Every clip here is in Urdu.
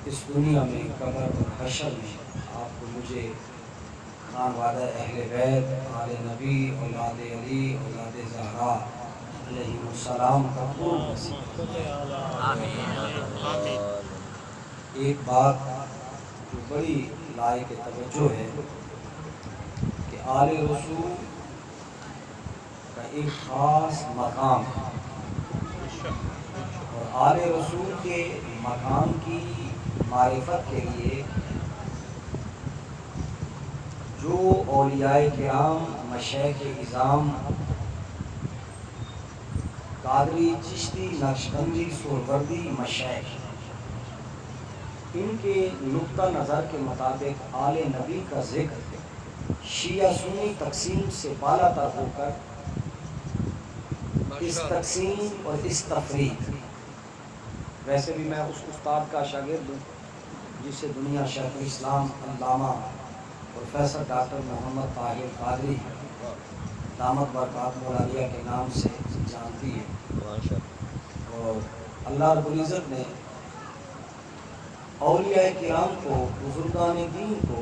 اس دنیا میں قبر اور حشر میں آپ کو مجھے خانوادہ اہل بیت آل نبی اولاد علی اولاد زہرا علیہ السلام کا قرب نصیب فرمائے۔ ایک بات جو بڑی لائق توجہ ہے کہ آل رسول کا ایک خاص مقام ہے، اور آل رسول کے مقام کی معرفت کے لیے جو اولیاء کرام، مشائخ اعظام، قادری، چشتی، نقشبندی، سہروردی مشائخ، ان کے نقطہ نظر کے مطابق آل نبی کا ذکر شیعہ سنی تقسیم سے بالا تر ہو کر اس تقسیم اور اس تفریق، ویسے بھی میں اس استاد کا شاگرد ہوں جسے دنیا شیخ الاسلام علامہ پروفیسر ڈاکٹر محمد طاہر قادری دامت برکات مولالیہ کے نام سے جانتی ہے، اور اللہ رب العزت نے اولیاء کرام کو، بزرگان دین کو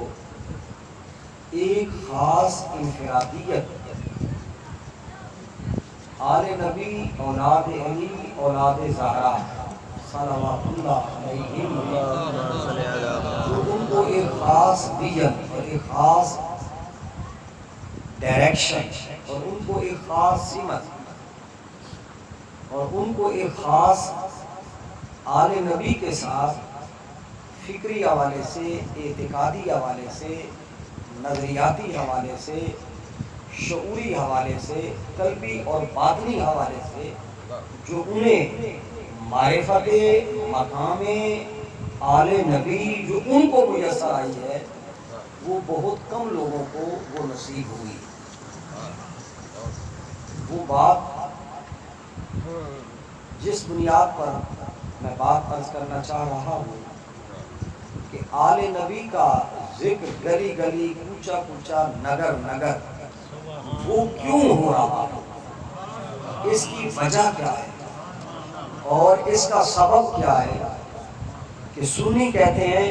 ایک خاص انفرادیت آل نبی اولاد علی اولاد زہرا صلوات اللہ علیہم، جو ان کو ایک خاص ویژن اور ایک خاص ڈائریکشن اور ان کو ایک خاص سمت اور ان کو ایک خاص آل نبی کے ساتھ فکری حوالے سے، اعتقادی حوالے سے، نظریاتی حوالے سے، شعوری حوالے سے، قلبی اور باطنی حوالے سے جو انہیں معرفت مقام آل نبی جو ان کو میسر آئی ہے، وہ بہت کم لوگوں کو وہ نصیب ہوئی۔ وہ بات جس بنیاد پر میں بات عرض کرنا چاہ رہا ہوں کہ آل نبی کا ذکر گلی گلی، کوچا کوچا، نگر نگر وہ کیوں ہو رہا ہے، اس کی وجہ کیا ہے اور اس کا سبب کیا ہے کہ سنی کہتے ہیں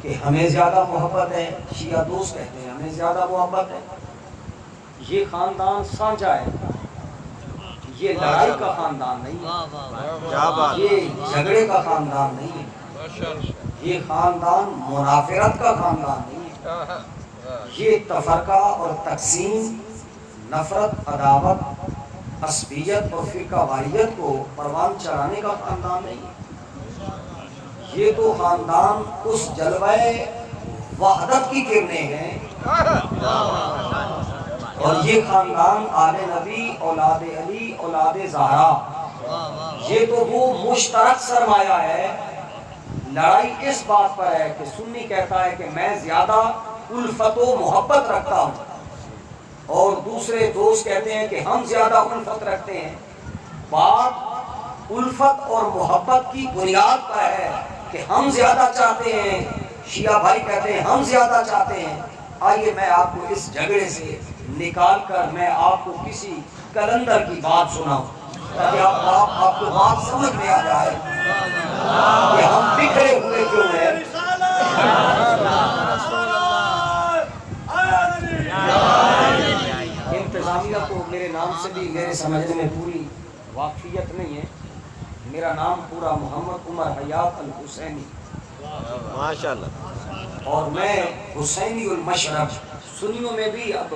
کہ ہمیں زیادہ محبت ہے، شیعہ دوست کہتے ہیں ہمیں زیادہ محبت ہے، یہ خاندان سانجا ہے، یہ لڑائی کا خاندان نہیں ہے، یہ جھگڑے کا خاندان نہیں ہے، یہ خاندان منافرت کا خاندان نہیں ہے، یہ تفرقہ اور تقسیم، نفرت، عداوت، عصبیت اور فرقہ واریت کو پروان چڑھانے کا خاندان نہیں ہے، یہ تو خاندان اس جلوہ وحدت کی کرنیں ہیں، اور یہ خاندان آل نبی اولاد علی اولاد زہرا، یہ تو وہ مشترک سرمایہ ہے۔ لڑائی اس بات پر ہے کہ سنی کہتا ہے کہ میں زیادہ الفت و محبت رکھتا ہوں، اور دوسرے دوست کہتے ہیں کہ ہم زیادہ الفت رکھتے ہیں۔ بات الفت اور محبت کی بنیاد پر ہے کہ ہم زیادہ چاہتے ہیں، شیعہ بھائی کہتے ہیں ہم زیادہ چاہتے ہیں۔ آئیے میں آپ کو اس جھگڑے سے نکال کر میں آپ کو کسی کلندر کی بات سناؤں تاکہ آپ کو بات سمجھ میں آ جائے کہ ہم بکھرے ہوئے کیوں ہیں۔ انتظامیہ کو میرے نام سے بھی میرے سمجھنے میں پوری واقفیت نہیں ہے، میرا نام پورا محمد عمر حیات الحسینی، ماشاءاللہ، اور میں حسینی المشرب۔ سنیوں میں بھی اب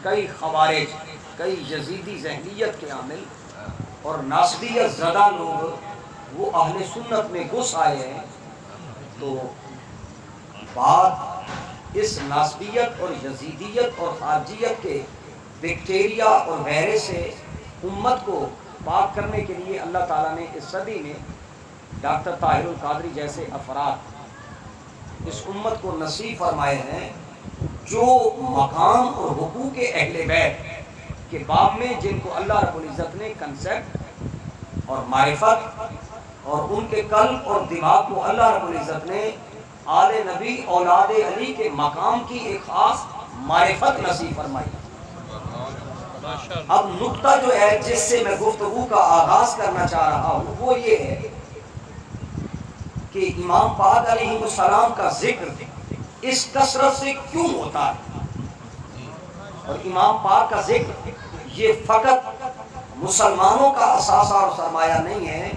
کئی خوارج، کئی یزیدی ذہنیت کے عامل اور ناصبیت زدہ لوگ وہ اہل سنت میں گھس آئے ہیں، تو بات اس ناصبیت اور یزیدیت اور خارجیت کے بیکٹیریا اور وائرس سے امت کو پاک کرنے کے لیے اللہ تعالیٰ نے اس صدی میں ڈاکٹر طاہر القادری جیسے افراد اس امت کو نصیب فرمائے ہیں، جو مقام اور حقوق اہل بیت کے باب میں جن کو اللہ رب العزت نے کنسیپٹ اور معرفت اور ان کے قلب اور دماغ کو اللہ رب العزت نے آل نبی اولاد علی کے مقام کی ایک خاص معرفت نصیب فرمائی۔ اب نقطہ جو ہے جس سے میں گفتگو کا آغاز کرنا چاہ رہا ہوں وہ یہ ہے کہ امام پاک علیہ السلام کا ذکر اس کثرت سے کیوں ہوتا ہے، اور امام پاک کا ذکر یہ فقط مسلمانوں کا اثاثہ اور سرمایہ نہیں ہے،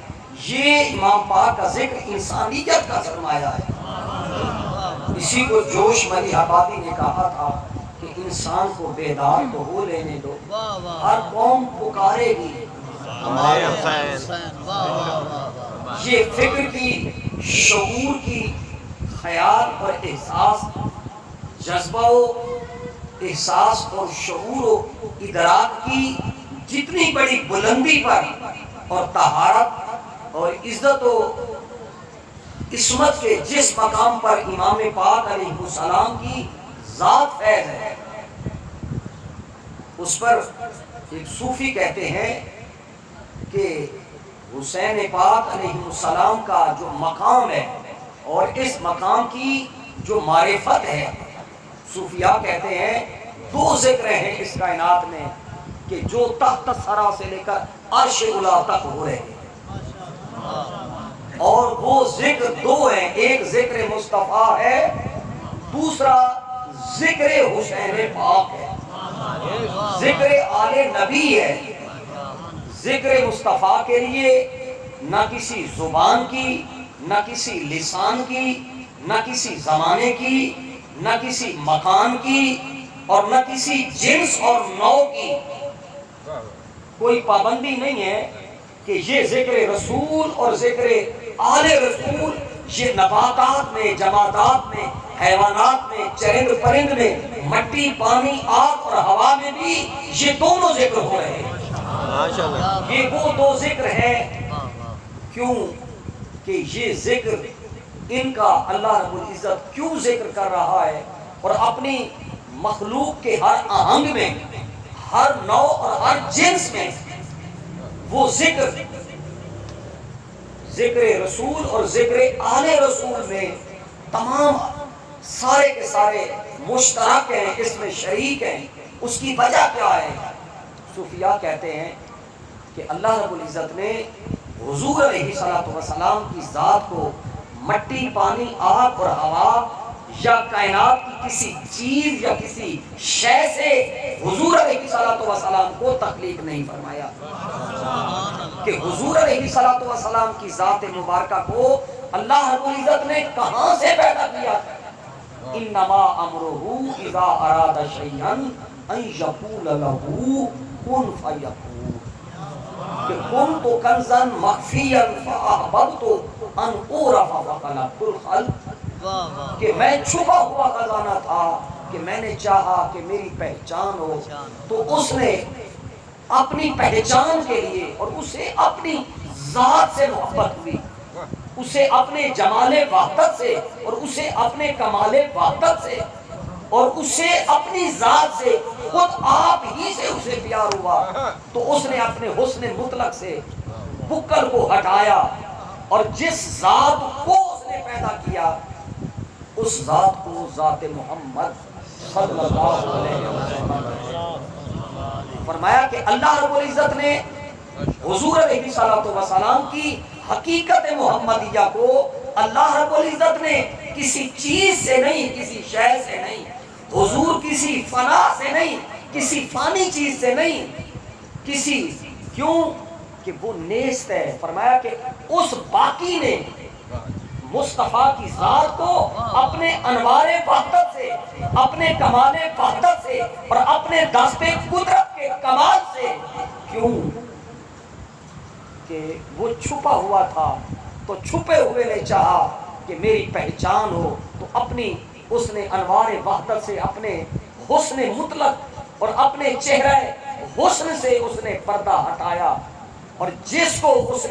یہ امام پاک کا ذکر انسانیت کا سرمایہ ہے۔ اسی کو جوش ملی آبادی نے کہا تھا کہ انسان کو بیدار تو ہو لینے دو، ہر قوم پکارے گی ہمارے حسین۔ یہ فکر کی، شعور کی، خیال اور احساس، جذبہ و احساس اور شعور و ادراک کی جتنی بڑی بلندی پر اور طہارت اور عزت و عصمت کے جس مقام پر امام پاک علیہ السلام کی ذات فیض ہے، اس پر ایک صوفی کہتے ہیں کہ حسین پاک علیہ السلام کا جو مقام ہے اور اس مقام کی جو معرفت ہے، صوفیاء کہتے ہیں دو ذکر ہیں اس کائنات میں کہ جو تحت ثری سے لے کر عرش اعلیٰ تک ہو رہے ہیں، اور وہ ذکر دو ہیں، ایک ذکر مصطفیٰ ہے، دوسرا ذکر حسین پاک ہے، ذکر آل نبی ہے۔ ذکر مصطفیٰ کے لیے نہ کسی زبان کی، نہ کسی لسان کی، نہ کسی زمانے کی، نہ کسی مکان کی، اور نہ کسی جنس اور نوع کی کوئی پابندی نہیں ہے کہ یہ ذکر رسول اور ذکر آل رسول یہ نباتات میں، جمادات میں، حیوانات میں، چرند پرند میں، مٹی، پانی، آگ اور ہوا میں بھی یہ دونوں ذکر ہو رہے ہیں۔ یہ وہ دو ذکر ہیں، کیوں کہ یہ ذکر ان کا اللہ رب العزت کیوں ذکر کر رہا ہے، اور اپنی مخلوق کے ہر آہنگ میں، ہر نوع اور ہر جنس میں وہ ذکر رسول اور ذکر آل رسول میں تمام سارے کے سارے مشترک ہیں، اس میں شریک ہیں۔ اس کی وجہ کیا ہے؟ صوفیاء کہتے ہیں کہ اللہ رب العزت نے حضور علیہ السلام کی ذات کو مٹی، پانی، آگ اور ہوا یا کائنات کی کسی چیز یا کسی شے سے حضور علیہ السلام کو تخلیق نہیں فرمایا، کہ حضور علیہ السلام کی ذات مبارکہ کو اللہ رب العزت نے کہاں سے پیدا کیا؟ انما امرہ اذا اراد شیئا ان یقول لہ کن فیکون، کہ کن تو کنزا مخفیا فاحببت ان اعرف فخلقت الخلق، کہ میں چھپا ہوا خزانہ تھا کہ میں نے چاہا کہ میری پہچان ہو، تو اس نے اپنی پہچان کے لیے اور اسے اپنی ذات سے محبت ہوئی، اسے اپنے جمال وحدت سے اور اسے اپنے کمال وحدت سے اور اسے اپنی ذات سے، خود آپ ہی سے اسے پیار ہوا، تو اس نے اپنے حسن مطلق سے بکر کو ہٹایا، اور جس ذات کو اس نے پیدا کیا اس ذات کو ذات محمد صلی اللہ علیہ وسلم فرمایا کہ اللہ رب العزت نے حضور علیہ السلام کی حقیقت محمدیہ کو اللہ رب العزت نے کسی چیز سے نہیں، کسی شے سے نہیں، حضور کسی فنا سے نہیں، کسی فانی چیز سے نہیں، کیوں کہ وہ نیست ہے۔ فرمایا کہ اس باقی نے مصطفیٰ کی ذات کو اپنے انوار وحدت سے، اپنے کمال وحدت سے اور اپنے دست قدرت کے کمال سے، کیوں کہ وہ چھپا ہوا تھا، تو چھپے ہوئے نے چاہا کہ میری پہچان ہو، تو اپنی اس نے انوار وحدت سے، اپنے حسن مطلق اور اپنے چہرہ حسن سے اس نے پردہ ہٹایا، اور جس کو اس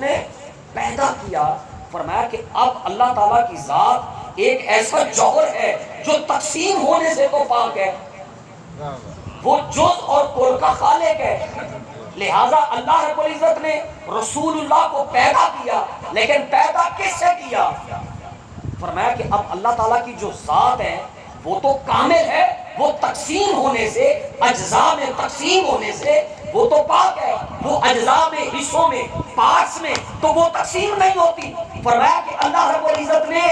نے پیدا کیا فرمایا کہ اب اللہ تعالیٰ کی ذات ایک ایسا جوہر ہے جو تقسیم ہونے سے تو پاک ہے، وہ جز اور کل کا خالق ہے، لہٰذا اللہ رب العزت نے رسول اللہ کو پیدا کیا، لیکن پیدا کس سے کیا؟ فرمایا کہ اب اللہ تعالیٰ کی جو ذات ہے وہ تو کامل ہے، وہ تقسیم ہونے سے، اجزاء میں تقسیم ہونے سے وہ تو پاک ہے، وہ اجزاء میں، حصوں میں، پارٹس میں تو وہ تقسیم نہیں ہوتی۔ فرمایا کہ اللہ رب العزت نے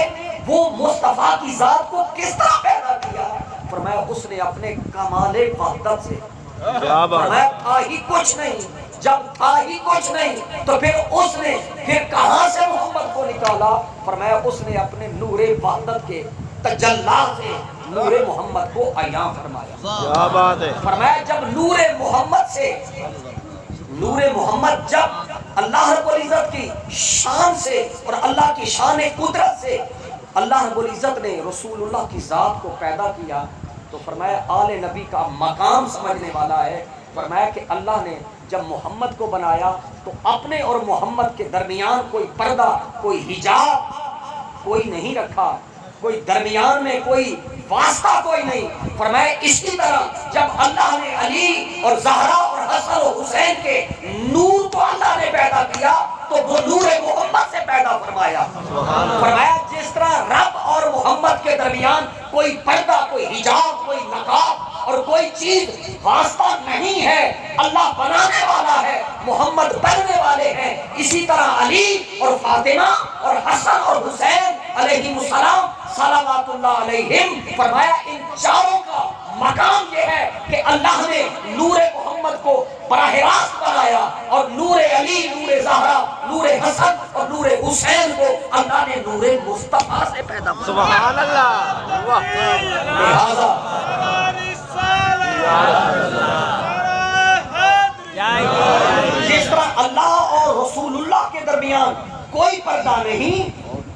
وہ مصطفیٰ کی ذات کو کس طرح پیدا کیا؟ فرمایا اس نے اپنے کمال وحدت سے، فرمایا تھا ہی کچھ نہیں، جب تھا ہی کچھ نہیں تو پھر اس نے پھر کہاں سے محمد کو نکالا؟ فرمایا اس نے اپنے نور وحدت کے تجلی سے نور محمد کو عیاں فرمایا۔ کیا بات ہے۔ فرمایا جب نور محمد سے، نور محمد جب اللہ رب العزت کی شان سے اور اللہ کی شان قدرت سے اللہ رب العزت نے رسول اللہ کی ذات کو پیدا کیا تو فرمایا آل نبی کا مقام سمجھنے والا ہے۔ فرمایا کہ اللہ نے جب محمد کو بنایا تو اپنے اور محمد کے درمیان کوئی پردہ، کوئی حجاب کوئی نہیں رکھا، کوئی درمیان میں کوئی واسطہ کوئی نہیں۔ فرمایا اسی طرح جب اللہ نے علی اور زہرا اور حسن و حسین کے نور کو اللہ نے پیدا کیا تو وہ نور محمد سے پیدا فرمایا۔ فرمایا جس طرح رب اور محمد کے درمیان کوئی پردہ، کوئی حجاب، کوئی نقاب اور کوئی چیز واسطہ نہیں ہے، اللہ بنانے والا ہے، محمد بننے والے ہیں، اسی طرح علی اور فاطمہ اور حسن اور حسین علیہم السلام صلوات اللہ علیہم، فرمایا ان چاروں کا مقام یہ ہے کہ اللہ نے نور محمد کو براہ راست بنایا اور نور علی، نور زہرا، نور حسن اور نور حسین کو اللہ نے نور مصطفیٰ سے پیدا کیا۔ سبحان اللہ۔ لہذا جس طرح اللہ اور رسول اللہ کے درمیان کوئی پردہ نہیں،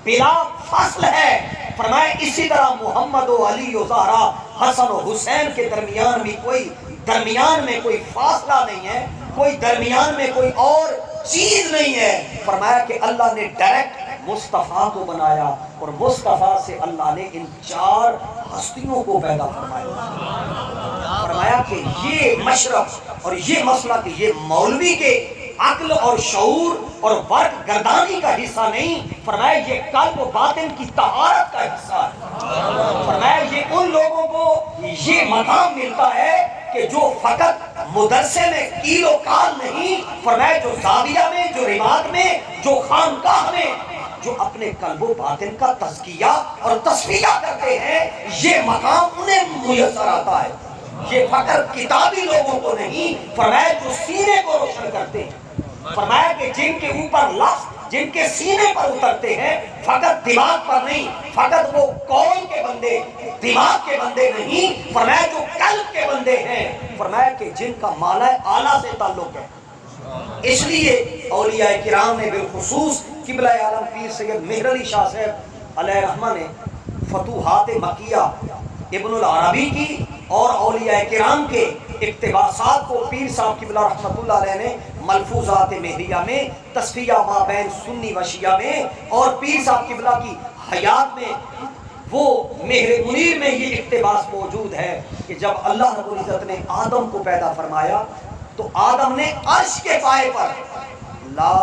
بلا فصل ہے، فرمایا اسی طرح محمد و علی و زہرا، حسن و حسین کے درمیان بھی کوئی درمیان میں کوئی فاصلہ نہیں ہے، کوئی درمیان میں کوئی اور چیز نہیں ہے۔ فرمایا کہ اللہ نے ڈائریکٹ مصطفیٰ کو بنایا اور مصطفیٰ سے اللہ نے ان چار ہستیوں کو پیدا فرمایا۔ فرمایا کہ یہ مشرف اور یہ مسئلہ کہ یہ مولوی کے عقل اور شعور اور ورک گردانی کا حصہ نہیں، فرمایا یہ قلب و باطن کی طہارت کا حصہ ہے۔ فرمایا یہ ان لوگوں کو یہ مقام ملتا ہے کہ جو فقط مدرسے میں کیل و کال نہیں، فرمایا جو زاویہ میں، جو رباط میں، جو خانقاہ میں جو اپنے قلب و باطن کا تزکیہ اور تصفیہ کرتے ہیں، یہ مقام انہیں میسر آتا ہے۔ یہ فقط کتابی لوگوں کو نہیں، فرمایا جو سینے کو روشن کرتے ہیں، فرمایا کہ جن کے اوپر لفظ جن کے سینے پر اترتے ہیں، فقط دماغ پر نہیں، فقط وہ قول کے بندے، دماغ کے بندے نہیں، فرمایا جو قلب کے بندے ہیں، فرمایا کہ جن کا معنی اعلیٰ سے تعلق ہے۔ اس لیے اولیاء کرام نے بالخصوص قبلہ عالم پیر سید مہر علی شاہ صاحب علیہ رحمہ نے فتوحات مکیہ ابن العربی کی اور اولیاء کرام کے اقتباسات کو پیر صاحب قبلہ رحمۃ اللہ علیہ نے ملفوظات مہریہ میں، تصفیہ ما بین سنی و شیعہ میں اور پیر صاحب قبلہ کی حیات میں وہ مہر منیر میں یہ اقتباس موجود ہے کہ جب اللہ رب العزت نے آدم کو پیدا فرمایا تو آدم نے عرش کے پائے پر لا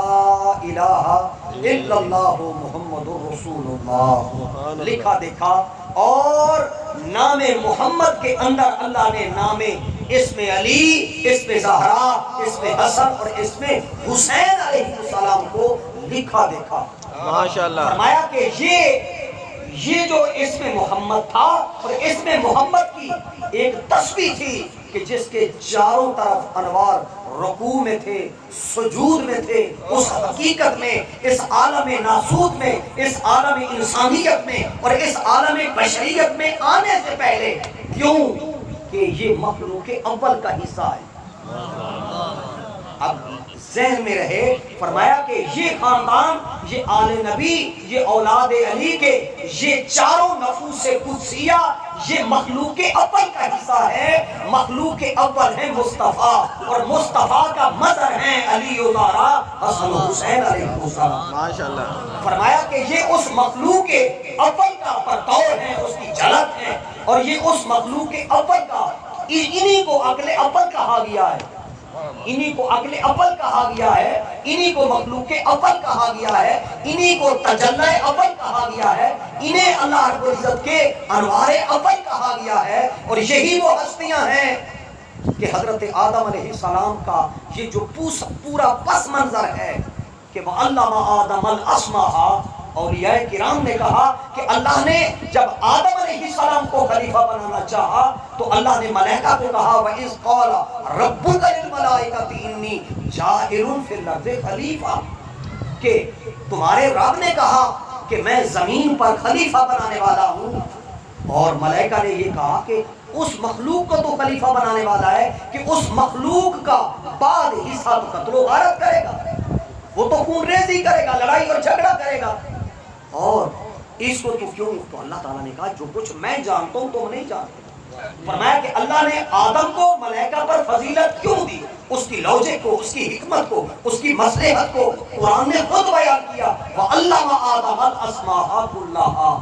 الہ الا اللہ محمد رسول اللہ لکھا دیکھا اور نام محمد کے اندر اللہ نے نام اسم علی، اسم زہرا، اسم حسن اور اسم حسین علیہ السلام کو لکھا دیکھا۔ ماشاءاللہ۔ فرمایا کہ یہ جو اسم محمد تھا اور اسم محمد کی ایک تسبیح تھی کہ جس کے چاروں طرف انوار رکوع میں تھے، سجود میں تھے، اس حقیقت میں، اس عالم ناسوت میں، اس عالم انسانیت میں اور اس عالم بشریت میں آنے سے پہلے، کیوں کہ یہ مخلوق اول کا حصہ ہے۔ اب ذہن میں رہے، فرمایا کہ یہ خاندان، یہ آل نبی، یہ اولاد علی کے یہ چاروں نفوس قدسیہ یہ مخلوق اول کا حصہ ہے۔ مخلوق اول ہے مصطفیٰ اور مصطفیٰ کا مظہر ہیں علی و زہرا، حسن و حسین علیہ السلام۔ ماشاءاللہ۔ فرمایا کہ یہ اس مخلوق اول کا پرتور ہے، اس کی جھلک ہے اور یہ اس مخلوق اول کا، انہی کو عقل اول کہا گیا ہے، انہی کو عقل اول کہا گیا ہے، انہی کو مخلوق اول کہا گیا ہے، انہی کو تجلی اول کہا گیا ہے، انہیں اللہ رب العزت کے انوار اول کہا گیا ہے اور یہی وہ ہستیاں ہیں کہ حضرت آدم علیہ السلام کا یہ جو پورا پس منظر ہے کہ وَعَلَّمَ آدَمَ الْأَسْمَاءَ، اولیاء کرام نے کہا کہ اللہ نے جب آدم علیہ السلام کو خلیفہ بنانا چاہا تو اللہ نے ملائکہ کو کہا وَإِذْ قَالَ رَبُّكَ لِلْمَلَائِكَةِ إِنِّي جَاعِلٌ فِي الْأَرْضِ خلیفہ، کہ تمہارے رب نے کہا کہ میں زمین پر خلیفہ بنانے والا ہوں، اور ملائکہ نے یہ کہا کہ اس مخلوق کو تو خلیفہ بنانے والا ہے کہ اس مخلوق کا بعد حصہ تو قتل و غارت کرے گا، وہ تو خون ریزی کرے گا، لڑائی اور جھگڑا کرے گا، اور اس کو تو کیوں؟ تو اللہ تعالیٰ نے کہا جو کچھ میں جانتا ہوں تم نہیں جانتے۔ فرمایا کہ اللہ نے آدم کو ملائکہ پر فضیلت کیوں دی؟ اس کی لوجک کو، اس کی حکمت کو، اس کی مصلحت کو قرآن نے خود بیان کیا وَعَلَّمَ آدَمَ الْأَسْمَاءَ كُلَّهَا۔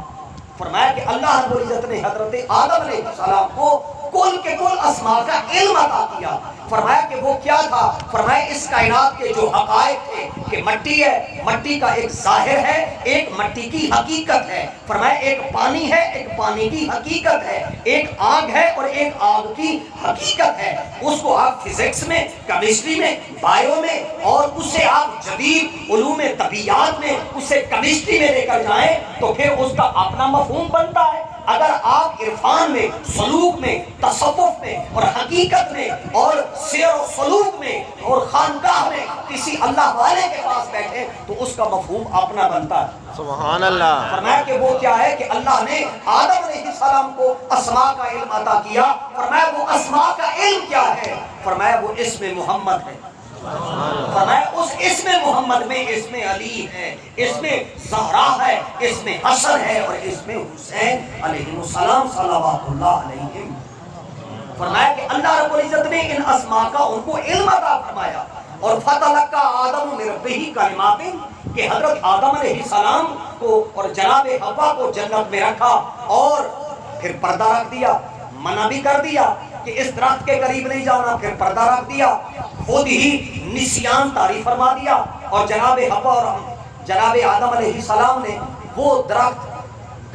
فرمایا کہ اللہ رب العزت نے حضرت آدم علیہ السلام کو کل کے کل اسماء کا علم عطا کیا۔ فرمایا کہ وہ کیا تھا؟ فرمایا اس کائنات کے جو حقائق تھے کہ مٹی ہے، مٹی کا ایک ظاہر ہے، ایک مٹی کی حقیقت ہے، فرمایا ایک پانی ہے، ایک پانی کی حقیقت ہے، ایک آگ ہے اور ایک آگ کی حقیقت ہے۔ اس کو آپ فزکس میں، کیمسٹری میں، بائیو میں، اور اسے آپ جدید علوم طبیعیات میں، اسے کیمسٹری میں لے کر جائیں تو پھر اس کا اپنا مفہوم بنتا ہے۔ اگر آپ عرفان میں، سلوک میں، تصوف میں اور حقیقت میں اور سیر و سلوک میں اور خانقاہ میں کسی اللہ والے کے پاس بیٹھے تو اس کا مفہوم اپنا بنتا ہے۔ سبحان اللہ۔ فرمایا کہ وہ کیا ہے کہ اللہ نے آدم علیہ السلام کو اسماء کا علم عطا کیا۔ فرمایا وہ اسماء کا علم کیا ہے؟ فرمایا وہ اسم محمد ہے۔ فرمایا اس اسم محمد میں اسم علی ہے، اسم زہرا ہے، اسم حسن ہے اور اسم حسین علیہ السلام صلوات اللہ علیہم۔ فرمایا کہ اللہ رب العزت نے ان اسماء کا ان کو علم عطا فرمایا۔ اور فتلقى آدم من ربہ کلمات، کہ حضرت آدم علیہ السلام کو اور جناب حوا کو جنت میں رکھا اور پھر پردہ رکھ دیا، منع بھی کر دیا کہ اس درخت کے قریب نہیں جانا، پھر پردہ رکھ دیا، خود ہی نسیان طاری فرما دیا، اور جناب حوا اور جناب آدم علیہ السلام نے وہ درخت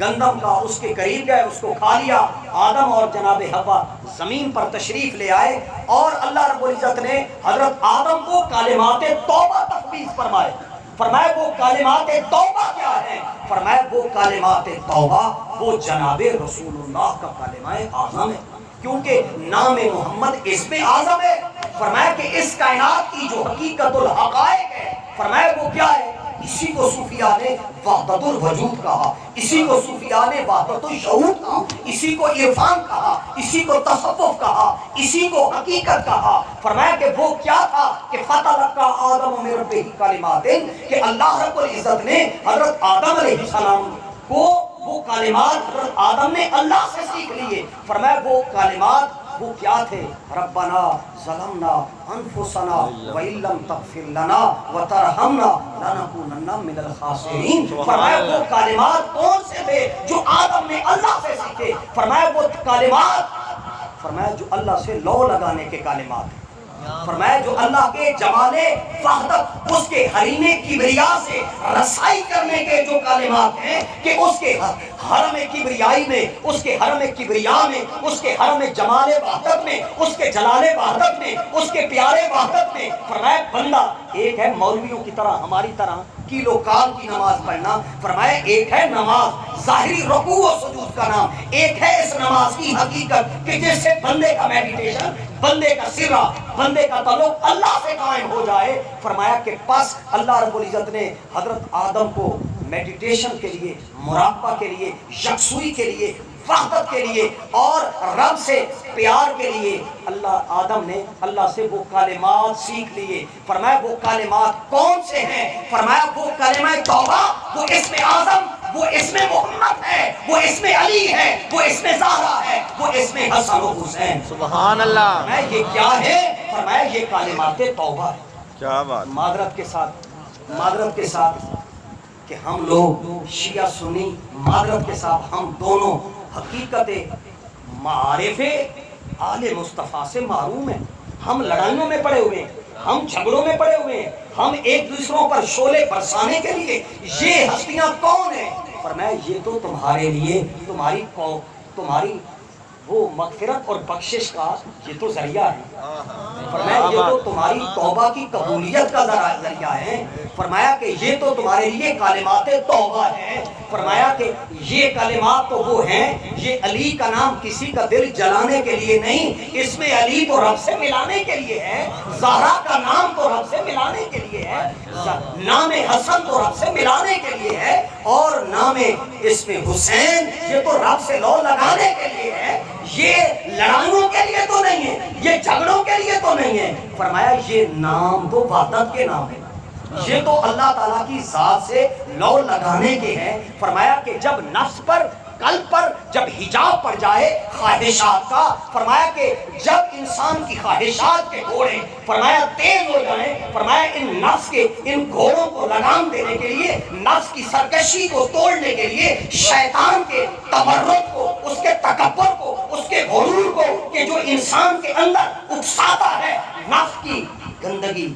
گندم کا اس کے قریب گئے، اس کو کھا لیا۔ آدم اور جناب حوا زمین پر تشریف لے آئے اور اللہ رب العزت نے حضرت آدم کو کلمات توبہ تفویض فرمائے۔ فرمایا وہ کلمات توبہ کیا ہے؟ فرمایا وہ کلمات توبہ وہ جناب رسول اللہ کا کلمہ اعظم ہے، کیونکہ نام محمد اسم اعظم ہے۔ فرمایا کہ اس کائنات کی جو حقیقت الحقائق ہے، فرمایا وہ کیا ہے؟ اسی کو صوفیاء نے وحدت الوجود کہا، اسی کو صوفیاء نے وحدت الشہود کہا، اسی کو عرفان کہا، اسی کو تصوف کہا، اسی کو حقیقت کہا۔ فرمایا کہ وہ کیا تھا کہ فتلقى آدم من ربہ کلمات، کہ اللہ رب العزت نے حضرت آدم علیہ السلام کو وہ کلمات حضرت آدم نے اللہ سے سیکھ لیے۔ فرمایا وہ کلمات وہ کیا تھے؟ ربنا ظلمنا انفسنا وان لم تغفر لنا وترحمنا لنکونن من الخاسرین۔ فرمایا وہ کلمات کون سے تھے جو آدم نے اللہ سے سیکھے؟ فرمایا وہ کلمات، فرمایا جو اللہ سے لو لگانے کے کلمات ہیں، فرمایا جو اللہ کے جمال وحدت، اس کے حریم کبریا سے رسائی کرنے کے جو کلمات ہیں کہ اس کے حرم کبریائی میں، اس کے حرم کبریا میں، اس کے حرم جمال وحدت میں، اس کے جلال وحدت میں، اس کے پیارے وحدت میں۔ فرمایا بندہ ایک ہے مولویوں کی طرح ہماری طرح کیلو کال کی نماز پڑھنا، فرمایا ایک ہے نماز ظاہری رکوع و سجود کا نام، ایک ہے اس نماز کی حقیقت کہ جس سے بندے کا میڈیٹیشن، بندے کا سرا، بندے کا تعلق اللہ سے قائم ہو جائے۔ فرمایا کہ پس اللہ رب العزت نے حضرت آدم کو میڈیٹیشن کے لیے، مراقبہ کے لیے، یکسوئی کے لیے، وحدت کے لیے اور رب سے پیار کے لیے اللہ آدم نے اللہ سے وہ کلمات سیکھ لیے۔ فرمایا وہ کلمات کون سے ہیں؟ فرمایا وہ کلمہ توبہ، وہ اسم اعظم، وہ اسم محمد ہے، وہ اسم علی ہے، وہ اسم زہرا ہے، وہ اسم حسن و حسین۔ سبحان اللہ۔ فرمایا یہ کیا ہے؟ فرمایا یہ کلمات توبہ ہے۔ کیا بات۔ معذرت کے ساتھ کہ ہم لوگ شیعہ سنی، معذرت کے ساتھ ہم دونوں حقیقت معارف آل مصطفیٰ سے معروم ہیں۔ ہم لڑائیوں میں پڑے ہوئے ہیں، ہم جھگڑوں میں پڑے ہوئے ہیں، ہم ایک دوسروں پر شعلے برسانے کے لیے یہ ہستیاں کون ہیں؟ فرمایا یہ تو تمہارے لیے، تمہاری وہ مغفرت اور بخشش کا یہ تو ذریعہ ہے. فرمایا یہ تو تمہاری توبہ کی قبولیت کا ذریعہ ہے. فرمایا کہ یہ تو تمہارے لیے کلمات توبہ ہے. فرمایا کہ یہ کلمات تو وہ ہیں، یہ علی کا نام کسی کا دل جلانے کے لیے نہیں، اس میں علی تو رب سے ملانے کے لیے ہے. زہرا کا نام تو رب سے ملانے کے لیے ہے، نام حسن تو رب سے ملانے کے لیے ہے، اور نام اس میں حسین یہ تو رب سے لو لگانے کے لیے ہے. یہ لڑائیوں کے لیے تو نہیں ہے، یہ جھگڑوں کے لیے تو نہیں ہے. فرمایا یہ نام تو وحدت کے نام ہے، یہ تو اللہ تعالیٰ کی ذات سے لو لگانے کے ہیں. فرمایا کہ جب نفس پر، قلب پر جب حجاب پڑ جائے خواہشات کا، فرمایا کہ جب انسان کی خواہشات کے گھوڑے فرمایا تیز ہو جائیں، فرمایا ان نفس کے ان گھوڑوں کو لگام دینے کے لیے، نفس کی سرکشی کو توڑنے کے لیے، شیطان کے تمرد کو، اس کے تکبر کو، اس کے غرور کو کہ جو انسان کے اندر اکساتا ہے نفس کی گندگی.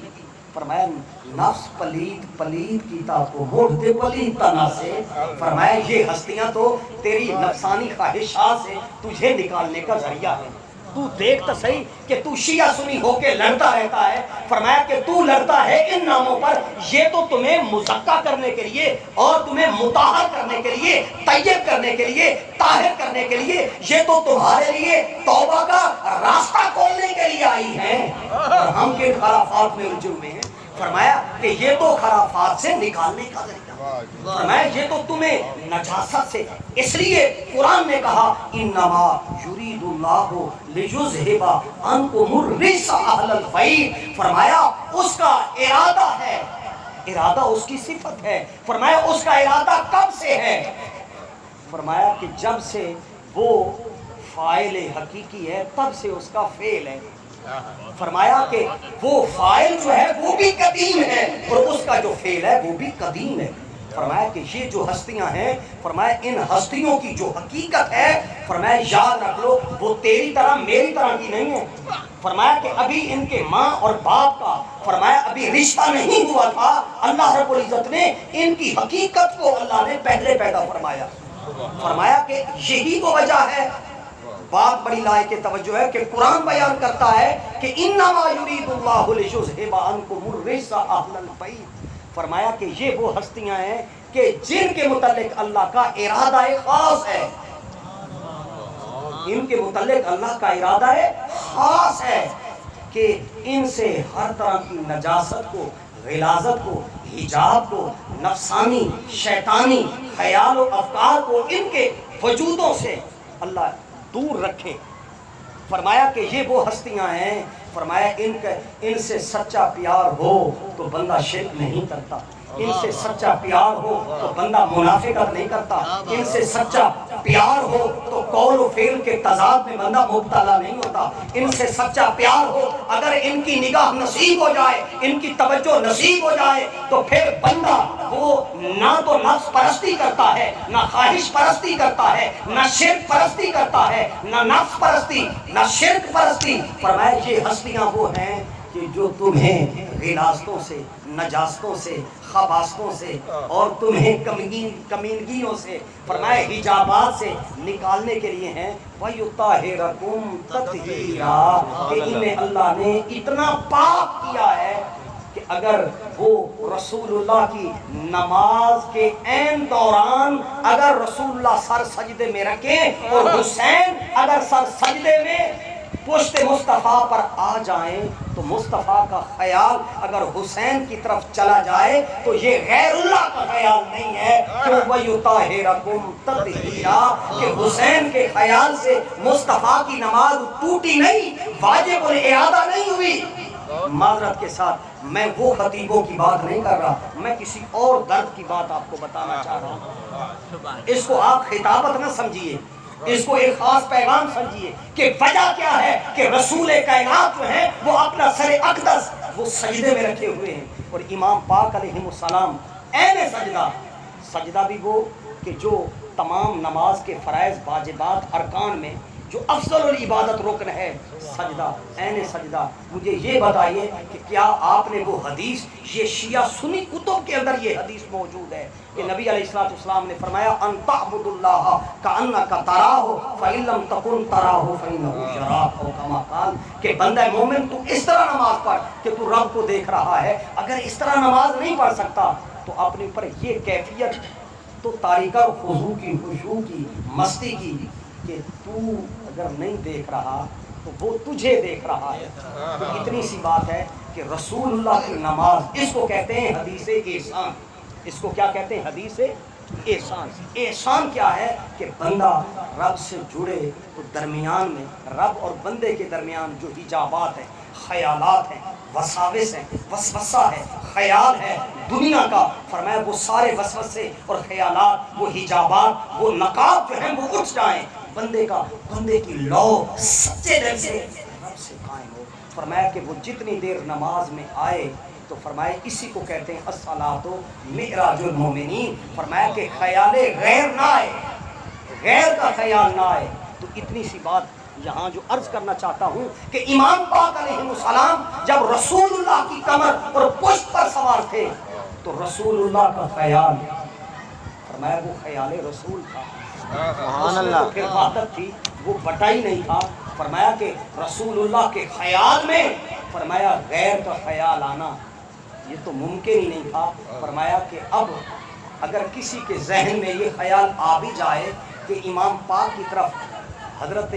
فرمایا نفس پلید کیتا کو موڑتے پلید تنا سے. فرمایا یہ ہستیاں تو تیری نفسانی خواہشات سے تجھے نکالنے کا ذریعہ ہے. تو دیکھ تو صحیح کہ تو شیعہ سنی ہو کے لڑتا رہتا ہے. فرمایا کہ تو لڑتا ہے ان ناموں پر، یہ تو تمہیں مزکا کرنے کے لیے اور تمہیں مطہر کرنے کے لیے، طیب کرنے کے لیے، طاہر کرنے کے لیے، یہ تو تمہارے لیے توبہ کا راستہ کھولنے کے لیے آئی ہیں، اور ہم کن خرافات میں الجھے ہوئے ہیں. فرمایا کہ یہ تو خرافات سے نکالنے کا ذریعہ. فرمایا یہ تو تمہیں نجاست سے، اس لیے قرآن نے کہا انما یرید اللہ لیذھب عنکم الرجس اہل البیت. فرمایا اس کا ارادہ ہے، ارادہ اس کی صفت ہے. فرمایا اس کا ارادہ کب سے ہے؟ فرمایا کہ جب سے وہ فاعل حقیقی ہے تب سے اس کا فعل ہے. فرمایا کہ وہ فاعل جو ہے وہ بھی قدیم ہے اور اس کا جو فعل ہے وہ بھی قدیم ہے. فرمایا کہ یہ جو ہستیاں ہیں، فرمایا ان ہستیوں کی جو حقیقت ہے، فرمایا یاد رکھ لو وہ تیری طرح میری طرح کی نہیں ہے. فرمایا کہ ابھی ان کے ماں اور باپ کا فرمایا ابھی رشتہ نہیں ہوا تھا. اللہ رب العزت نے ان کی حقیقت کو اللہ نے پہلے پیدا فرمایا. فرمایا کہ یہی تو وجہ ہے. بات بڑی لائق توجہ ہے کہ قرآن بیان کرتا ہے کہ انما یرید اللہ لیذھب عنکم الرجس اہل البیت. فرمایا کہ یہ وہ ہستیاں ہیں کہ جن کے متعلق اللہ کا ارادہ خاص ہے، ان کے متعلق اللہ کا ارادہ خاص ہے کہ ان سے ہر طرح کی نجاست کو، غلاظت کو، حجاب کو، نفسانی شیطانی خیال و افکار کو ان کے وجودوں سے اللہ دور رکھے. فرمایا کہ یہ وہ ہستیاں ہیں، فرمایا ان سے سچا پیار ہو تو بندہ شرک نہیں کرتا، ان سے سچا پیار ہو تو بندہ منافقت نہیں کرتا، ان سے سچا پیار ہو تو قول و فعل کے تضاد میں بندہ مبتلا نہیں ہوتا، ان سے سچا پیار ہو اگر ان کی نگاہ نصیب ہو جائے، ان کی توجہ نصیب ہو جائے تو پھر بندہ وہ نہ تو نفس پرستی کرتا ہے، نہ خواہش پرستی کرتا ہے، نہ شرک پرستی کرتا ہے، نہ نفس پرستی، نہ شرک پرستی. فرمایا یہ ہستیاں وہ ہیں کہ جو تمہیں غلاظتوں سے، نجاستوں سے، خباستوں سے اور تمہیں کمینگیوں سے، فرمایا حجابات سے نکالنے کے لیے ہیں. وَيُطَہِّرَكُمْ تَطْہِیرًا کہ انہیں اللہ نے اتنا پاک کیا ہے کہ اگر وہ رسول اللہ کی نماز کے عین دوران اگر رسول اللہ سر سجدے میں رکھیں اور حسین اگر سر سجدے میں پشت مصطفیٰ پر آ جائیں تو مصطفیٰ کا خیال اگر حسین کی طرف چلا جائے تو یہ غیر اللہ کا خیال نہیں ہے کہ وَيُطَہِّرَكُمْ تَطْہِیرًا کہ حسین کے خیال سے مصطفیٰ کی نماز ٹوٹی نہیں، واجب الاعادہ نہیں ہوئی. معذرت کے ساتھ میں وہ خطیبوں کی بات نہیں کر رہا، میں کسی اور درد کی بات آپ کو بتانا چاہ رہا ہوں. اس کو آپ خطابت نہ سمجھیے، اس کو ایک خاص پیغام سمجھیے کہ وجہ کیا ہے کہ رسول کائنات جو ہیں وہ اپنا سر اقدس وہ سجدے میں رکھے ہوئے ہیں اور امام پاک علیہ السلام عین سجدہ بھی وہ کہ جو تمام نماز کے فرائض واجبات ارکان میں جو افضل عبادت رکن ہے سجدہ، عین سجدہ۔ مجھے یہ بتائیے کہ کیا آپ نے وہ حدیث، یہ شیعہ سنی کتب کے اندر یہ حدیث موجود ہے کہ نبی علیہ الصلوۃ والسلام نے فرمایا ان تعبد اللہ کأنک تراہ فإن لم تکن تراہ فإنہ یراک، او کما قال کہ بندہ مومن تو اس طرح نماز پڑھ کہ تو رب کو دیکھ رہا ہے۔ اگر اس طرح نماز نہیں پڑھ سکتا تو اپنے اوپر یہ کیفیت تو طریقہ خضوع کی، خشوع کی، مستی کی کہ تو اگر نہیں دیکھ رہا تو وہ تجھے دیکھ رہا ہے۔ تو اتنی سی بات ہے کہ رسول اللہ کی نماز، اس کو کہتے ہیں حدیث احسان، اس کو کیا کہتے ہیں؟ حدیث احسان۔ احسان کیا ہے کہ بندہ رب سے جڑے تو درمیان میں رب اور بندے کے درمیان جو حجابات ہیں، خیالات ہیں، وساوس ہیں، وسوسہ ہے، خیال ہے دنیا کا، فرمایا وہ سارے وسوسے اور خیالات، وہ حجابات، وہ نقاب جو ہیں وہ اٹھ جائیں، بندے کی لو سچے دل سے رب سے قائم ہو۔ فرمایا کہ وہ جتنی دیر نماز میں آئے تو فرمایا اسی کو کہتے ہیں الصلاۃ معراج المومنین۔ فرمایا کہ خیال غیر نہ آئے، غیر کا خیال نہ آئے۔ تو اتنی سی بات یہاں جو عرض کرنا چاہتا ہوں کہ امام پاک علیہ السلام جب رسول اللہ کی کمر اور پشت پر سوار تھے تو رسول اللہ کا خیال، فرمایا وہ خیال رسول تھا، سبحان اللہ، تو پھر وحدت تھی، وہ بٹائی نہیں تھا۔ فرمایا کہ رسول اللہ کے خیال میں، فرمایا غیر کا خیال آنا یہ تو ممکن ہی نہیں تھا۔ فرمایا کہ اب اگر کسی کے ذہن میں یہ خیال آ بھی جائے کہ امام پاک کی طرف حضرت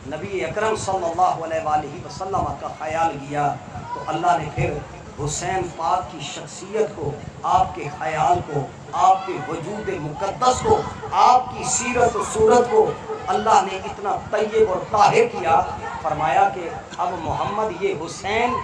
نبی اکرم صلی اللہ علیہ وآلہ وسلم کا خیال گیا تو اللہ نے پھر حسین پاک کی شخصیت کو، آپ کے خیال کو، آپ کے وجود مقدس کو، آپ کی سیرت و صورت کو اللہ نے اتنا طیب اور طاہر کیا، فرمایا کہ اب محمد یہ حسین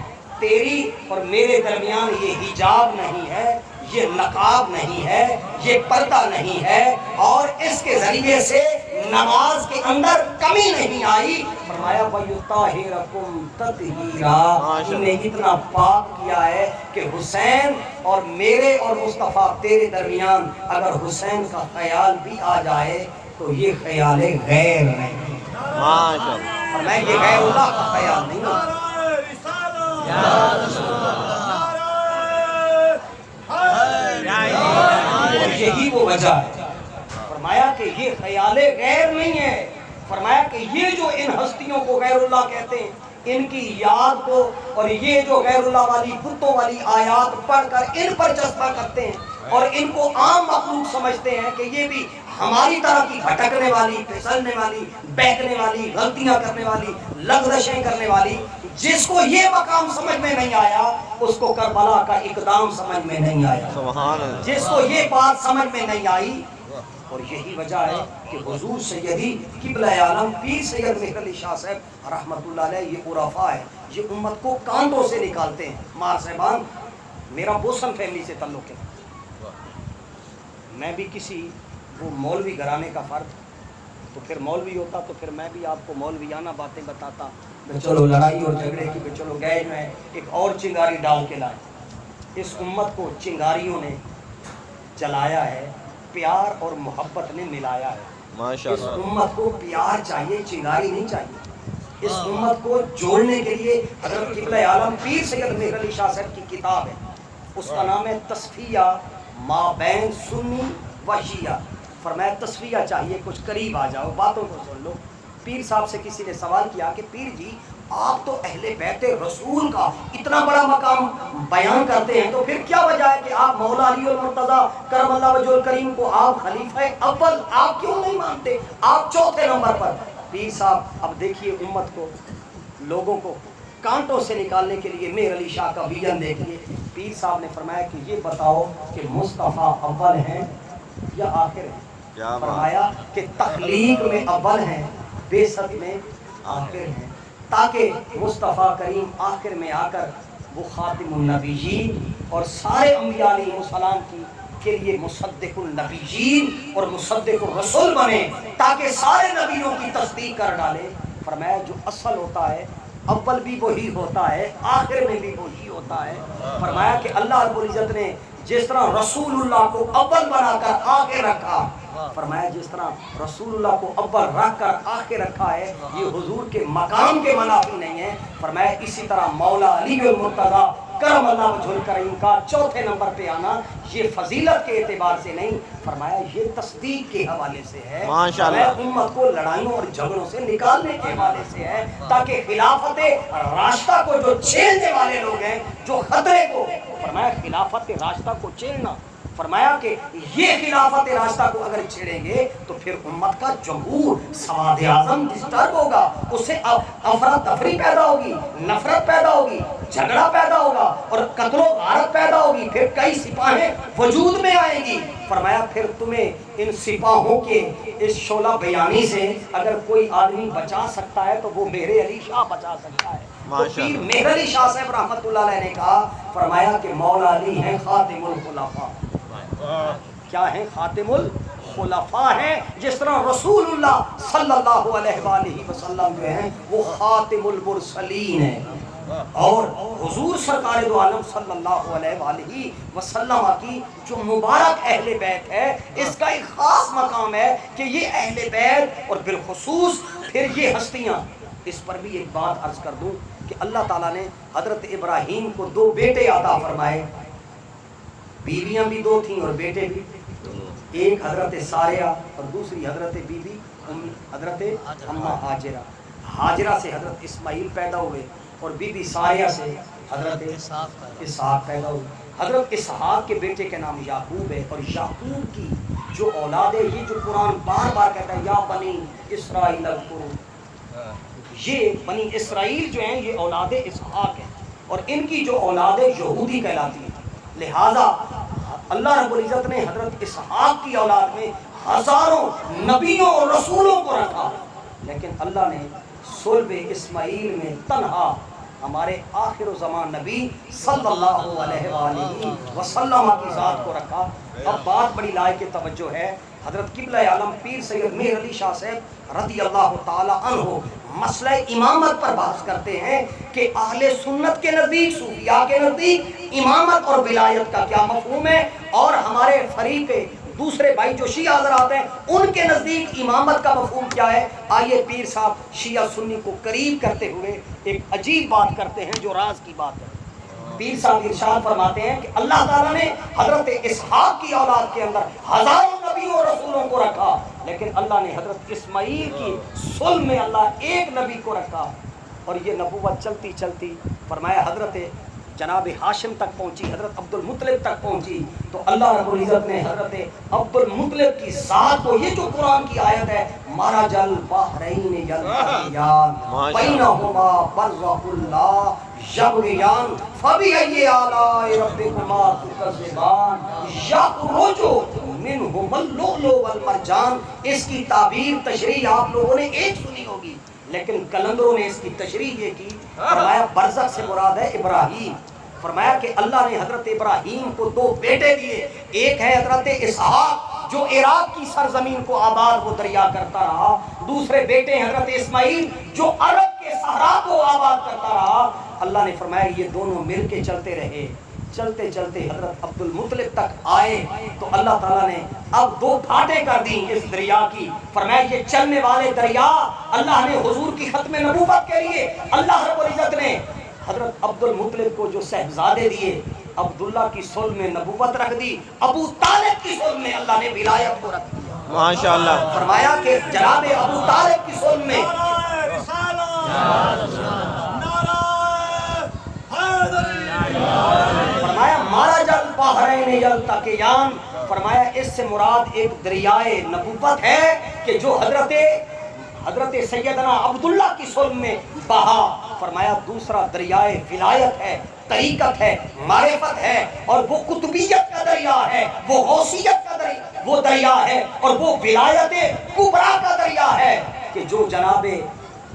تیری اور میرے درمیان یہ حجاب نہیں ہے، یہ نقاب نہیں ہے، یہ پردہ نہیں ہے، اور اس کے ذریعے سے نماز کے اندر کمی نہیں آئی۔ فرمایا وَيُطَهِّرَكُمْ تَطْهِيرًا، انہیں اتنا پاک کیا ہے کہ حسین اور میرے اور مصطفیٰ تیرے درمیان اگر حسین کا خیال بھی آ جائے تو یہ خیال غیر نہیں، فرمایا یہ غیر اللہ کا خیال نہیں ہے۔ یہی وہ وجہ ہے، فرمایا کہ یہ خیال غیر نہیں ہے۔ فرمایا کہ یہ جو ان ہستیوں کو غیر اللہ کہتے ہیں، ان کی یاد کو اور یہ جو غیر اللہ والی بتوں والی آیات پڑھ کر ان پر جذبہ کرتے ہیں اور ان کو عام مخلوق سمجھتے ہیں کہ یہ بھی ہماری طرح کی بھٹکنے والی، پھسلنے والی، بہکنے والی، غلطیاں کرنے والی، لغزشیں کرنے والی، جس کو یہ مقام سمجھ میں نہیں آیا اس کو کربلا کا اقدام سمجھ میں نہیں آیا، جس کو یہ بات سمجھ میں نہیں آئی۔ اور یہی وجہ ہے کہ حضور سیدی قبلہ عالم پیر سید مہر علی شاہ صاحب رحمۃ اللہ علیہ یہ عرفاء ہے، یہ امت کو کانٹوں سے نکالتے ہیں۔ مار صاحبان میرا بوسن فیملی سے تعلق ہے، میں بھی کسی وہ مولوی گھرانے کا فرد، تو پھر مولوی ہوتا تو پھر میں بھی آپ کو مولویانہ باتیں بتاتا، چلو لڑائی اور جھگڑے کی، چلو گئے جو ہے ایک اور چنگاری ڈال کے لائے۔ اس امت کو چنگاریوں نے جلایا ہے، پیار اور محبت نے ملایا ہے۔ اس امت کو پیار چاہیے، چنگاری نہیں چاہیے۔ اس امت کو جوڑنے کے لیے حضرت قبلہ عالم پیر سید مہر علی شاہ صاحب کی کتاب ہے، اس کا نام ہے تصفیہ ما بین سنی و شیعہ۔ فرمایا تصفیہ چاہیے، کچھ قریب آ جاؤ، باتوں کو سن لو۔ پیر صاحب سے کسی نے سوال کیا کہ پیر جی آپ تو اہل بیت رسول کا اتنا بڑا مقام بیان کرتے ہیں، تو پھر کیا وجہ ہے کہ آپ مولا علی المرتضیٰ کرم اللہ وجہ الکریم کو آپ خلیفہ اول آپ کیوں نہیں مانتے، آپ چوتھے نمبر پر؟ پیر صاحب اب دیکھیے امت کو، لوگوں کو کانٹوں سے نکالنے کے لیے مہر علی شاہ کا ویژن دیکھیے۔ پیر صاحب نے فرمایا کہ یہ بتاؤ کہ مصطفیٰ اول ہیں یا آخر ہیں؟ فرمایا کہ تخلیق میں اول ہیں، بعثت میں آخر ہیں، تاکہ مصطفیٰ کریم آخر میں آ کر وہ خاتم النبیین اور سارے انبیاء علیہ السلام کے لیے مصدق النبیین اور مصدق الرسول بنے، تاکہ سارے نبیوں کی تصدیق کر ڈالے۔ فرمایا جو اصل ہوتا ہے اول بھی وہی ہوتا ہے، آخر میں بھی وہی ہوتا ہے۔ فرمایا کہ اللہ رب العزت نے جس طرح رسول اللہ کو اول بنا کر آخر رکھا، فرمایا جس طرح رسول اللہ کو اول رکھ کر آخر رکھا ہے یہ حضور کے مقام کے منافی نہیں ہے، فرمایا اسی طرح مولا علی المرتضیٰ کرم اللہ وجہ الکریم کا چوتھے نمبر پہ آنا یہ فضیلت کے اعتبار سے نہیں، فرمایا یہ تصدیق کے حوالے سے ہے، فرمایا امت کو لڑائیوں اور جھگڑوں سے نکالنے کے حوالے سے ہے، تاکہ خلافت راشدہ کو جو چھیڑنے والے لوگ ہیں، جو خطرے کو، فرمایا خلافت راشدہ کو چھیڑنا، فرمایا کہ یہ خلافت راستہ کو اگر چھیڑیں گے تو پھر امت کا جمہور سواد اعظم ڈسٹرب ہوگا، اس سے افراتفری پیدا ہوگی، نفرت پیدا ہوگی، جھگڑا پیدا ہوگا اور قتل و غارت پیدا ہوگی، پھر کئی سپاہیں وجود میں آئیں گی، فرمایا پھر تمہیں ان سپاہوں کے اس شعلہ بیانی سے اگر کوئی آدمی بچا سکتا ہے تو وہ مہر علی شاہ بچا سکتا ہے۔ تو پیر مہر علی شاہ صاحب رحمت اللہ علیہ نے کہا، فرمایا کہ مولا علی ہیں خاتم الخلفاء، کیا ہیں؟ خاتم الخلفاء ہیں، جس طرح رسول اللہ صلی اللہ علیہ وآلہ وسلم جو ہیں وہ خاتم المرسلین ہیں، اور حضور سرکار دو عالم صلی اللہ علیہ وآلہ وسلم کی جو مبارک اہل بیت ہے اس کا ایک خاص مقام ہے کہ یہ اہل بیت اور بالخصوص پھر یہ ہستیاں، اس پر بھی ایک بات عرض کر دوں کہ اللہ تعالیٰ نے حضرت ابراہیم کو دو بیٹے عطا فرمائے، بیویاں بھی دو تھیں اور بیٹے بھی، ایک حضرت ساریہ اور دوسری حضرت بی بی حضرت اماں ہاجرہ، ہاجرہ سے حضرت اسماعیل پیدا ہوئے اور بی بی ساریہ سے حضرت اسحاق پیدا ہوئے۔ حضرت اسحاق کے بیٹے کے نام یعقوب ہے، اور یعقوب کی جو اولاد ہے، یہ جو قرآن بار بار کہتا ہے یا بنی اسرائیل اذکروا، یہ بنی اسرائیل جو ہیں یہ اولاد اسحاق ہیں، اور ان کی جو اولاد یہودی کہلاتی ہے، لہذا اللہ رب العزت نے حضرت اسحاق کی اولاد میں ہزاروں نبیوں اور رسولوں کو رکھا، لیکن اللہ نے صلب اسماعیل میں تنہا ہمارے آخر الزمان نبی صلی اللہ علیہ وآلہ وسلم کی ذات کو رکھا۔ اب بات بڑی لائق توجہ ہے، حضرت قبلہ عالم پیر سید مہر علی شاہ صاحب رضی اللہ تعالی عنہ مسئلہ امامت پر بحث کرتے ہیں کہ اہل سنت کے نزدیک، صوفیاء کے نزدیک امامت اور ولایت کا کیا مفہوم ہے، اور ہمارے فریق دوسرے بھائی جو شیعہ حضرات ہیں ان کے نزدیک امامت کا مفہوم کیا ہے۔ آئیے پیر صاحب شیعہ سنی کو قریب کرتے ہوئے ایک عجیب بات کرتے ہیں جو راز کی بات ہے۔ پیر صاحب ارشاد فرماتے ہیں کہ اللہ تعالیٰ نے حضرت اسحاق کی اولاد کے اندر ہزاروں نبیوں اور رسولوں کو رکھا، لیکن اللہ نے حضرت اسماعیل کی صلب میں اللہ ایک نبی کو رکھا، اور یہ نبوت چلتی چلتی فرمایا حضرت جناب ہاشم تک پہنچی، حضرت عبد المطلب تک پہنچی، تو اللہ رب العزت نے حضرت عبد المطلب کی ذات کو، یہ جو قرآن کی آیت ہے مرج البحرین یلتقیان بینہما برزخ لا یبغیان فبأی آلاء ربکما تکذبان یخرج منہما اللؤلؤ والمرجان، اس کی تعبیر تشریح آپ لوگوں نے ایک سنی ہوگی، لیکن کلندروں نے اس کی تشریح یہ کی، فرمایا برزخ سے مراد ہے ابراہیم، فرمایا کہ اللہ نے حضرت ابراہیم کو دو بیٹے دیے، ایک ہے حضرت اسحاق جو عراق کی سرزمین کو آباد وہ دریا کرتا رہا، دوسرے بیٹے حضرت اسماعیل جو عرب کے صحرا کو آباد کرتا رہا۔ اللہ نے فرمایا یہ دونوں مل کے چلتے رہے، چلتے چلتے حضرت عبد المطلب تک آئے تو اللہ تعالیٰ نے اب دو گھاٹیں کر دی اس دریا کی، فرمایا یہ چلنے والے دریا اللہ نے حضور کی ختم نبوت کے لیے اللہ رب العزت نے حضرت عبد المطلب کو جو صاحبزادے دیے، عبداللہ کی صلب میں نبوت رکھ دی، ابو طالب کی صلب میں اللہ نے ولایت کو رکھ دیا، ماشاءاللہ، فرمایا کہ جناب ابو طالب کی صلب میں فرمایا مرج البحرین یلتقیان، فرمایا اس سے مراد ایک دریائے نبوت ہے کہ جو حضرت سیدنا عبداللہ کی صلب میں بہا، فرمایا دوسرا دریائے ولایت ہے، طریقت ہے، معرفت ہے، اور وہ قطبیت کا دریا ہے، وہ غوثیت کا دریا وہ دریا ہے، اور وہ ولایت کبریٰ کا دریا ہے کہ جو جناب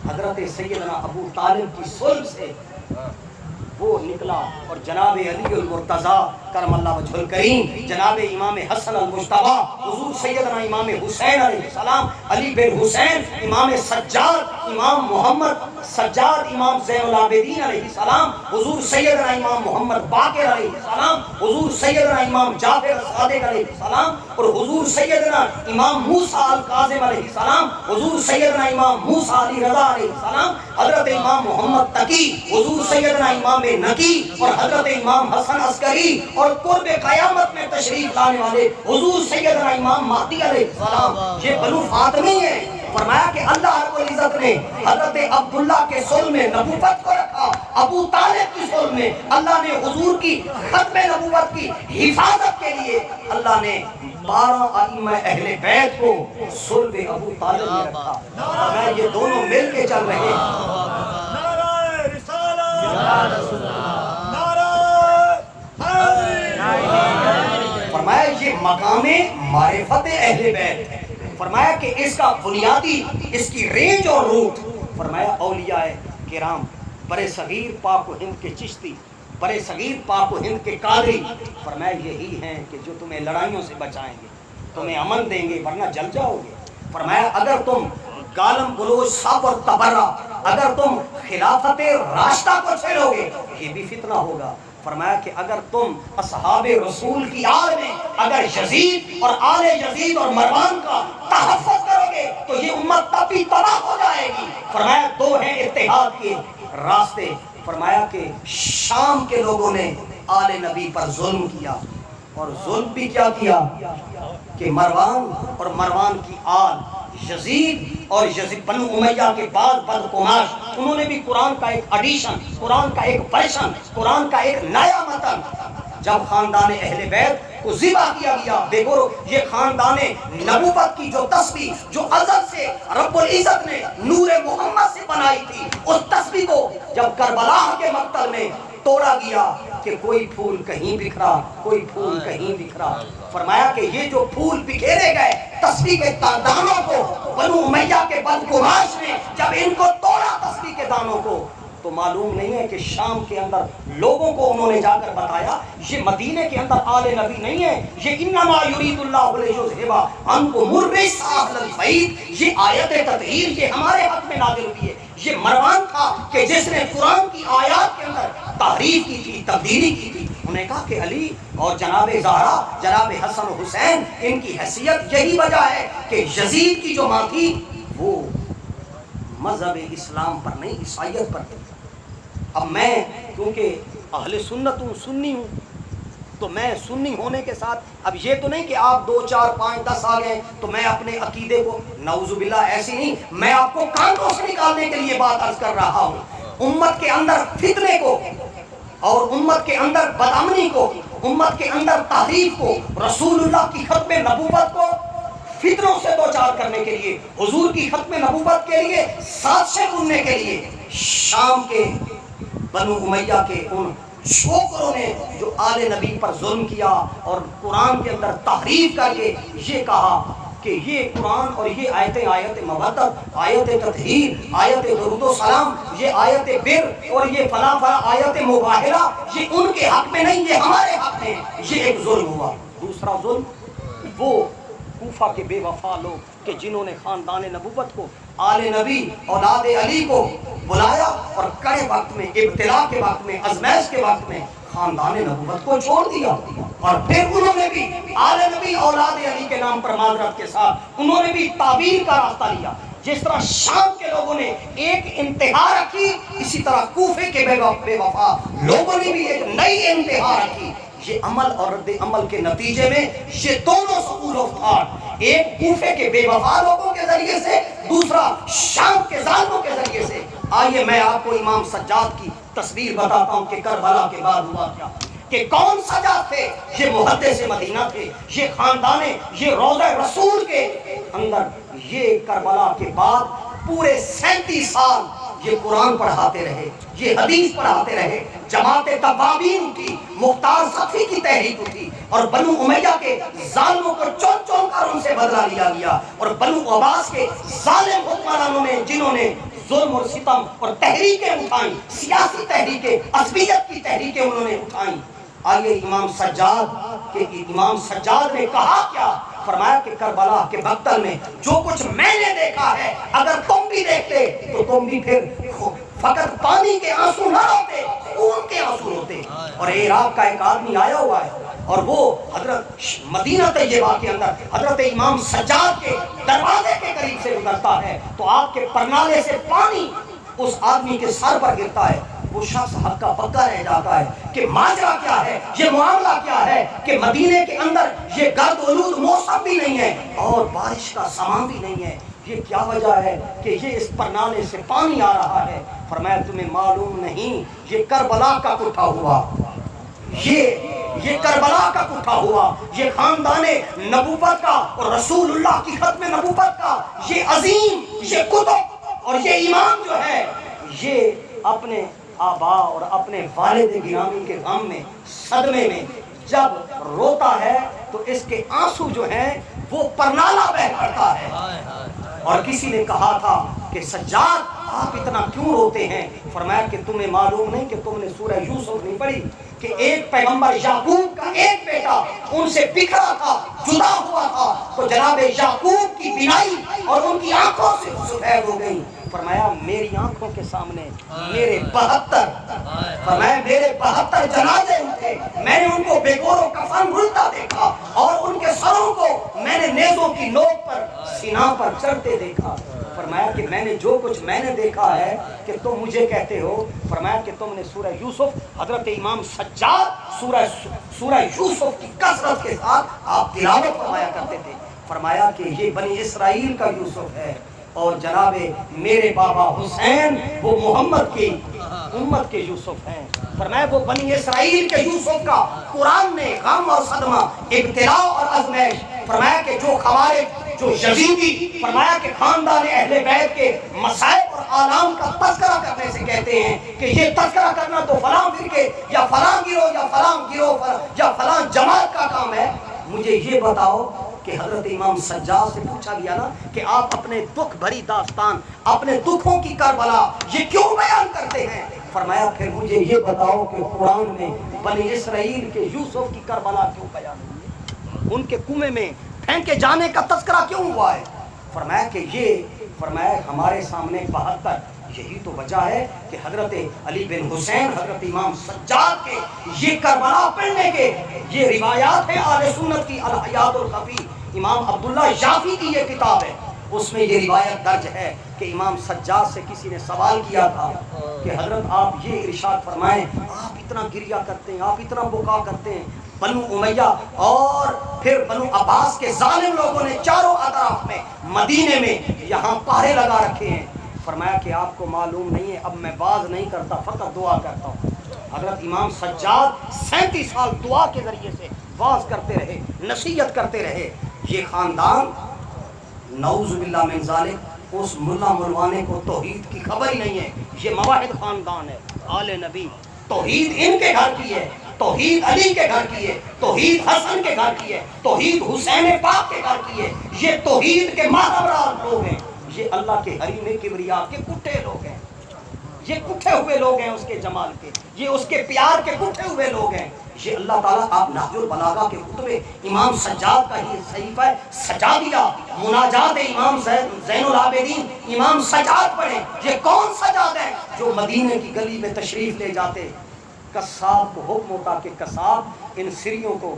حضرت سیدنا ابو طالب کی صلب سے وہ نکلا اور جناب علی المرتضیٰ کرم اللہ وجہ الکریم، جناب امام حسن المجتبیٰ، حضور سیدنا امام حسین علیہ السلام، علی بن حسین، امام سجاد، امام محمد سجاد، امام زین العابدین علیہ السلام، حضور سیدنا امام محمد باقر علیہ السلام، حضور سیدنا امام جعفر صادق علیہ السلام، اور حضور سیدنا امام موسیٰ الکاظم علیہ السلام، حضور سیدنا امام موسیٰ علی رضا علیہ السلام، حضرت امام محمد تقی، حضور سیدنا امام نقی، اور حضرت امام حسن عسکری، اور قرب قیامت میں تشریف لانے والے حضور سیدنا امام مہدی علیہ السلام، یہ بنو فاطمی ہیں۔ فرمایا کہ اللہ رب العزت نے حضرت عبداللہ کے صلح میں نبوت کو رکھا، ابو طالب کی صلح میں اللہ نے حضور کی ختم نبوت کی حفاظت کے لیے اللہ نے 12 ائمہ اہل بیت کو صلح ابو طالب میں رکھا۔ فرمایا یہ دونوں مل کے چل رہے ہیں۔ فرمایا یہ مقام معرفت اہل بیت، فرمایا کہ اس کا بنیادی، اس کی رینج اور روٹ، فرمایا اولیاء کرام، برے صغیر پاک و ہند کے چشتی، برے صغیر پاک و ہند کے قادری، فرمایا یہی ہیں کہ جو تمہیں لڑائیوں سے بچائیں گے، تمہیں امن دیں گے ورنہ جل جاؤ گے۔ فرمایا اگر تم گالم گلوچ سب اور تبرہ، اگر تم خلافت راشدہ کو چھیڑو گے یہ بھی فتنہ ہوگا۔ فرمایا کہ اگر تم اصحاب رسول کی آڑ میں اگر یزید اور آل یزید اور مروان کا تحفظ کرو گے تو یہ امت تب بھی تباہ ہو جائے گی۔ فرمایا دو ہیں اتحاد کے راستے۔ فرمایا کہ شام کے لوگوں نے آل نبی پر ظلم کیا، اور ظلم بھی کیا کیا کہ مروان اور مروان کی آل، یزید اور یزید بنو امیہ کے بعد بدقماش، انہوں نے بھی قرآن کا ایک ایڈیشن، قرآن کا ایک ورژن، قرآن کا ایک نیا متن، جب خاندان اہل بیت کو ذبح کیا گیا، دیکھو یہ خاندان نبوت کی جو تسبیح جو ازل سے رب العزت نے نور محمد سے بنائی تھی، اس تسبیح کو جب کربلا کے مقتل میں توڑا گیا کہ کوئی پھول کہیں بکھرا، کوئی پھول کہیں بکھرا۔ فرمایا کہ یہ جو پھول بکھیرے گئے تسبیح کے دانوں کو، بنو امیہ کے بدقماش نے جب ان کو توڑا تسبیح کے دانوں کو، تو معلوم نہیں ہے کہ شام کے اندر لوگوں کو انہوں نے جا کر بتایا یہ مدینے کے اندر آل نبی نہیں ہے، یہ انما یرید اللہ لیذھب عنکم الرجس اہل البیت، یہ آیت تطہیر یہ ہمارے حق میں نازل ہوئی ہے۔ یہ مروان تھا کہ جس نے قرآن کی آیات کے اندر تحریف کی تھی، تبدیلی کی تھی۔ انہوں نے کہا کہ علی اور جناب زہرا، جناب حسن و حسین، ان کی حیثیت یہی وجہ ہے کہ یزید کی جو ماں تھی وہ مذہب اسلام پر نہیں، عیسائیت پر تھی۔ اب میں کیونکہ اہل سنت ہوں، سنی ہوں، تو میں سنی ہونے کے ساتھ اب یہ تو نہیں کہ آپ 2 4 5 10 آ گئے تو میں اپنے عقیدے کو، نعوذ باللہ ایسی نہیں، میں آپ کو کانٹوں سے نکالنے کے لیے بات عرض کر رہا ہوں۔ امت کے اندر فتنے کو اور امت کے اندر بدامنی کو، امت کے اندر تحریف کو، رسول اللہ کی ختم نبوت کو فتنوں سے دوچار کرنے کے لیے، حضور کی ختم نبوت کے لیے سازشیں بننے کے لیے شام کے بنو امیہ کے ان چھوکروں نے جو آل نبی پر ظلم کیا اور قرآن کے اندر تحریف کر کے یہ کہا کہ یہ قرآن اور یہ آیتیں آیت مودت، آیت تطہیر، آیت درود و سلام، یہ آیت بر اور یہ فلاں فلاں آیت مباہرہ، یہ ان کے حق میں نہیں، یہ ہمارے حق میں۔ یہ ایک ظلم ہوا۔ دوسرا ظلم وہ کوفہ کے بے وفا لوگ کہ جنہوں نے خاندان نبوت کو، آل نبی، اولاد علی کو بلایا اور کڑے وقت میں، ابتلا کے وقت میں، آزمائش کے وقت میں خاندان نبوت کو چھوڑ دیا، اور پھر انہوں نے بھی آل نبی اولاد علی کے نام پر معذرت کے ساتھ انہوں نے بھی تعبیر کا راستہ لیا۔ جس طرح شام کے لوگوں نے ایک انتہا رکھی، اسی طرح کوفے کے بے وفا لوگوں نے بھی ایک نئی انتہا رکھی۔ یہ عمل اور رد عمل کے نتیجے میں یہ دونوں سکول آف تھاٹ، ایک کوفے کے بے وفا لوگوں کے ذریعے سے، دوسرا شام کے ظالموں کے ذریعے سے۔ آئیے میں آپ کو امام سجاد کی تصویر بتاتا ہوں کہ کربلا کے بعد ہوا کیا، کہ کون سجاد تھے۔ یہ محدث مدینہ تھے، یہ خاندان، یہ روضہ رسول کے اندر، یہ کربلا کے بعد پورے 37 سال یہ قرآن پڑھاتے رہے، یہ حدیث پڑھاتے رہے۔ جماعت توابین اٹھی، مختار صفی کی تحریک اٹھی، اور بنو امیہ کے ظالموں کو چون چون کر ان سے بدلہ لیا گیا، اور بنو عباس کے ظالم حکمرانوں نے جنہوں نے ظلم اور ستم اور تحریکیں اٹھائیں، سیاسی تحریکیں، عصبیت کی تحریکیں انہوں نے اٹھائیں۔ آئیے امام سجاد نے کہا کیا؟ فرمایا کہ کربلا کے مقتل میں جو کچھ میں نے دیکھا ہے اگر تم بھی دیکھتے تو تم بھی پھر فقط پانی کے آنسو نہ روتے، خون کے آنسو روتے۔ اور عراق کا ایک آدمی آیا ہوا ہے اور وہ حضرت مدینہ طیبہ کے اندر حضرت امام سجاد کے دروازے کے قریب سے گزرتا ہے تو آپ کے پرنالے سے پانی اس آدمی کے سر پر گرتا ہے۔ وہ شخص ہکا پکا رہ جاتا ہے کہ ماجرا کیا ہے، یہ معاملہ کیا ہے کہ مدینے کے اندر یہ گرد آلود موسم بھی نہیں ہے اور بارش کا سامان بھی نہیں ہے، یہ کیا وجہ ہے کہ یہ اس پرنالے سے پانی آ رہا ہے؟ فرمایا تمہیں معلوم نہیں یہ کربلا کا اٹھا ہوا، یہ کربلا کا اٹھا ہوا، یہ خاندان نبوت کا اور رسول اللہ کی ختم نبوت کا یہ عظیم، یہ کتب اور یہ امام جو ہے، یہ اپنے آبا اور اپنے والد گرامی کے غم میں صدمے میں جب روتا ہے تو اس کے آنسو جو ہیں وہ پرنالہ بہہ پڑتا ہے۔ اور کسی نے کہا تھا کہ سجاد آپ اتنا کیوں روتے ہیں؟ فرمایا کہ تمہیں معلوم نہیں کہ تم نے سورہ یوسف نہیں پڑھی کہ ایک پیغمبر یعقوب کا ایک بیٹا ان سے بکھرا تھا، جدا ہوا تھا، تو جناب یعقوب کی بینائی اور ان کی آنکھوں سے سفید ہو گئی۔ فرمایا میری آنکھوں کے سامنے میرے 72 جنازے اٹھے، میں نے ان کو بے گور و کفن رلتا دیکھا اور ان کے سروں کو میں نے نیزوں کی نوک پر سینہ پر چڑھتے دیکھا۔ فرمایا کہ میں نے جو کچھ میں نے دیکھا ہے کہ تم مجھے کہتے ہو؟ فرمایا کہ تم نے سورہ یوسف، حضرت امام سجاد سورہ یوسف کی کثرت کے ساتھ آپ تلاوت فرمایا کرتے تھے۔ فرمایا کہ یہ بنی اسرائیل کا یوسف ہے اور جناب میرے بابا حسین وہ محمد کی امت کے یوسف ہیں۔ فرمایا وہ بنی اسرائیل کے یوسف کا قرآن نے غم اور صدمہ، ابتلا اور آزمائش، فرمایا کہ جو خوارج، جو یزیدی، فرمایا کہ خاندان اہل بیت کے مسائب اور آلام کا تذکرہ کرنے سے کہتے ہیں کہ یہ تذکرہ کرنا تو فلاں فرقے یا فلاں گروہ یا فلاں گروہ یا فلاں جماعت کا کام ہے۔ مجھے یہ بتاؤ کہ حضرت امام سجاد سے پوچھا گیا نا کہ آپ اپنے دکھ بھری داستان، اپنے دکھوں کی کربلا یہ کیوں بیان کرتے ہیں؟ فرمایا پھر مجھے یہ بتاؤ کہ قرآن میں بنی اسرائیل کے یوسف کی کربلا کیوں بیان ہوئی ہے؟ ان کے کنویں میں پھینکے جانے کا تذکرہ کیوں ہوا ہے؟ فرمایا کہ فرمایا ہمارے سامنے 72، یہی تو وجہ ہے کہ حضرت علی بن حسین، حضرت امام سجاد کے یہ کربلا پڑھنے کے یہ روایات ہیں اہل سنت کی، الحیات الخفی، امام عبداللہ یافی کی یہ کتاب ہے، اس میں یہ روایت درج ہے کہ امام سجاد سے کسی نے سوال کیا تھا کہ حضرت آپ یہ ارشاد فرمائیں، آپ اتنا گریہ کرتے ہیں، آپ اتنا بکا کرتے ہیں، بنو امیہ اور پھر بنو عباس کے ظالم لوگوں نے چاروں اطراف میں مدینے میں یہاں پہرے لگا رکھے ہیں۔ فرمایا کہ آپ کو معلوم نہیں ہے، اب میں واز نہیں کرتا، فقط دعا کرتا ہوں۔ حضرت امام سجاد 37 سال دعا کے ذریعے سے واز کرتے رہے، نصیحت کرتے رہے۔ یہ خاندان نعوذ باللہ من ذالک، اس ملا ملوانے کو توحید کی خبر ہی نہیں ہے۔ یہ مواحد خاندان ہے، آل نبی، توحید ان کے گھر کی ہے، توحید علی کے گھر کی ہے، توحید حسن کے گھر کی ہے، توحید حسین پاک کے گھر کی ہے۔ یہ توحید کے ماہران لوگ ہیں، یہ اللہ کے حریم کبریا کے کٹے لوگ ہیں، یہ کٹھے ہوئے لوگ ہیں اس کے جمال کے، یہ اس کے پیار کے کٹھے ہوئے لوگ ہیں۔ یہ اللہ تعالیٰ آپ نہج البلاغہ کے خطبے امام سجاد کا ہی صحیفہ سجادیہ مناجات امام زین العابدین امام سجاد پڑھیں۔ یہ کون سجاد ہے جو مدینے کی گلی میں تشریف لے جاتے؟ قصاب کو حکم ہوتا کہ قصاب ان سریوں کو،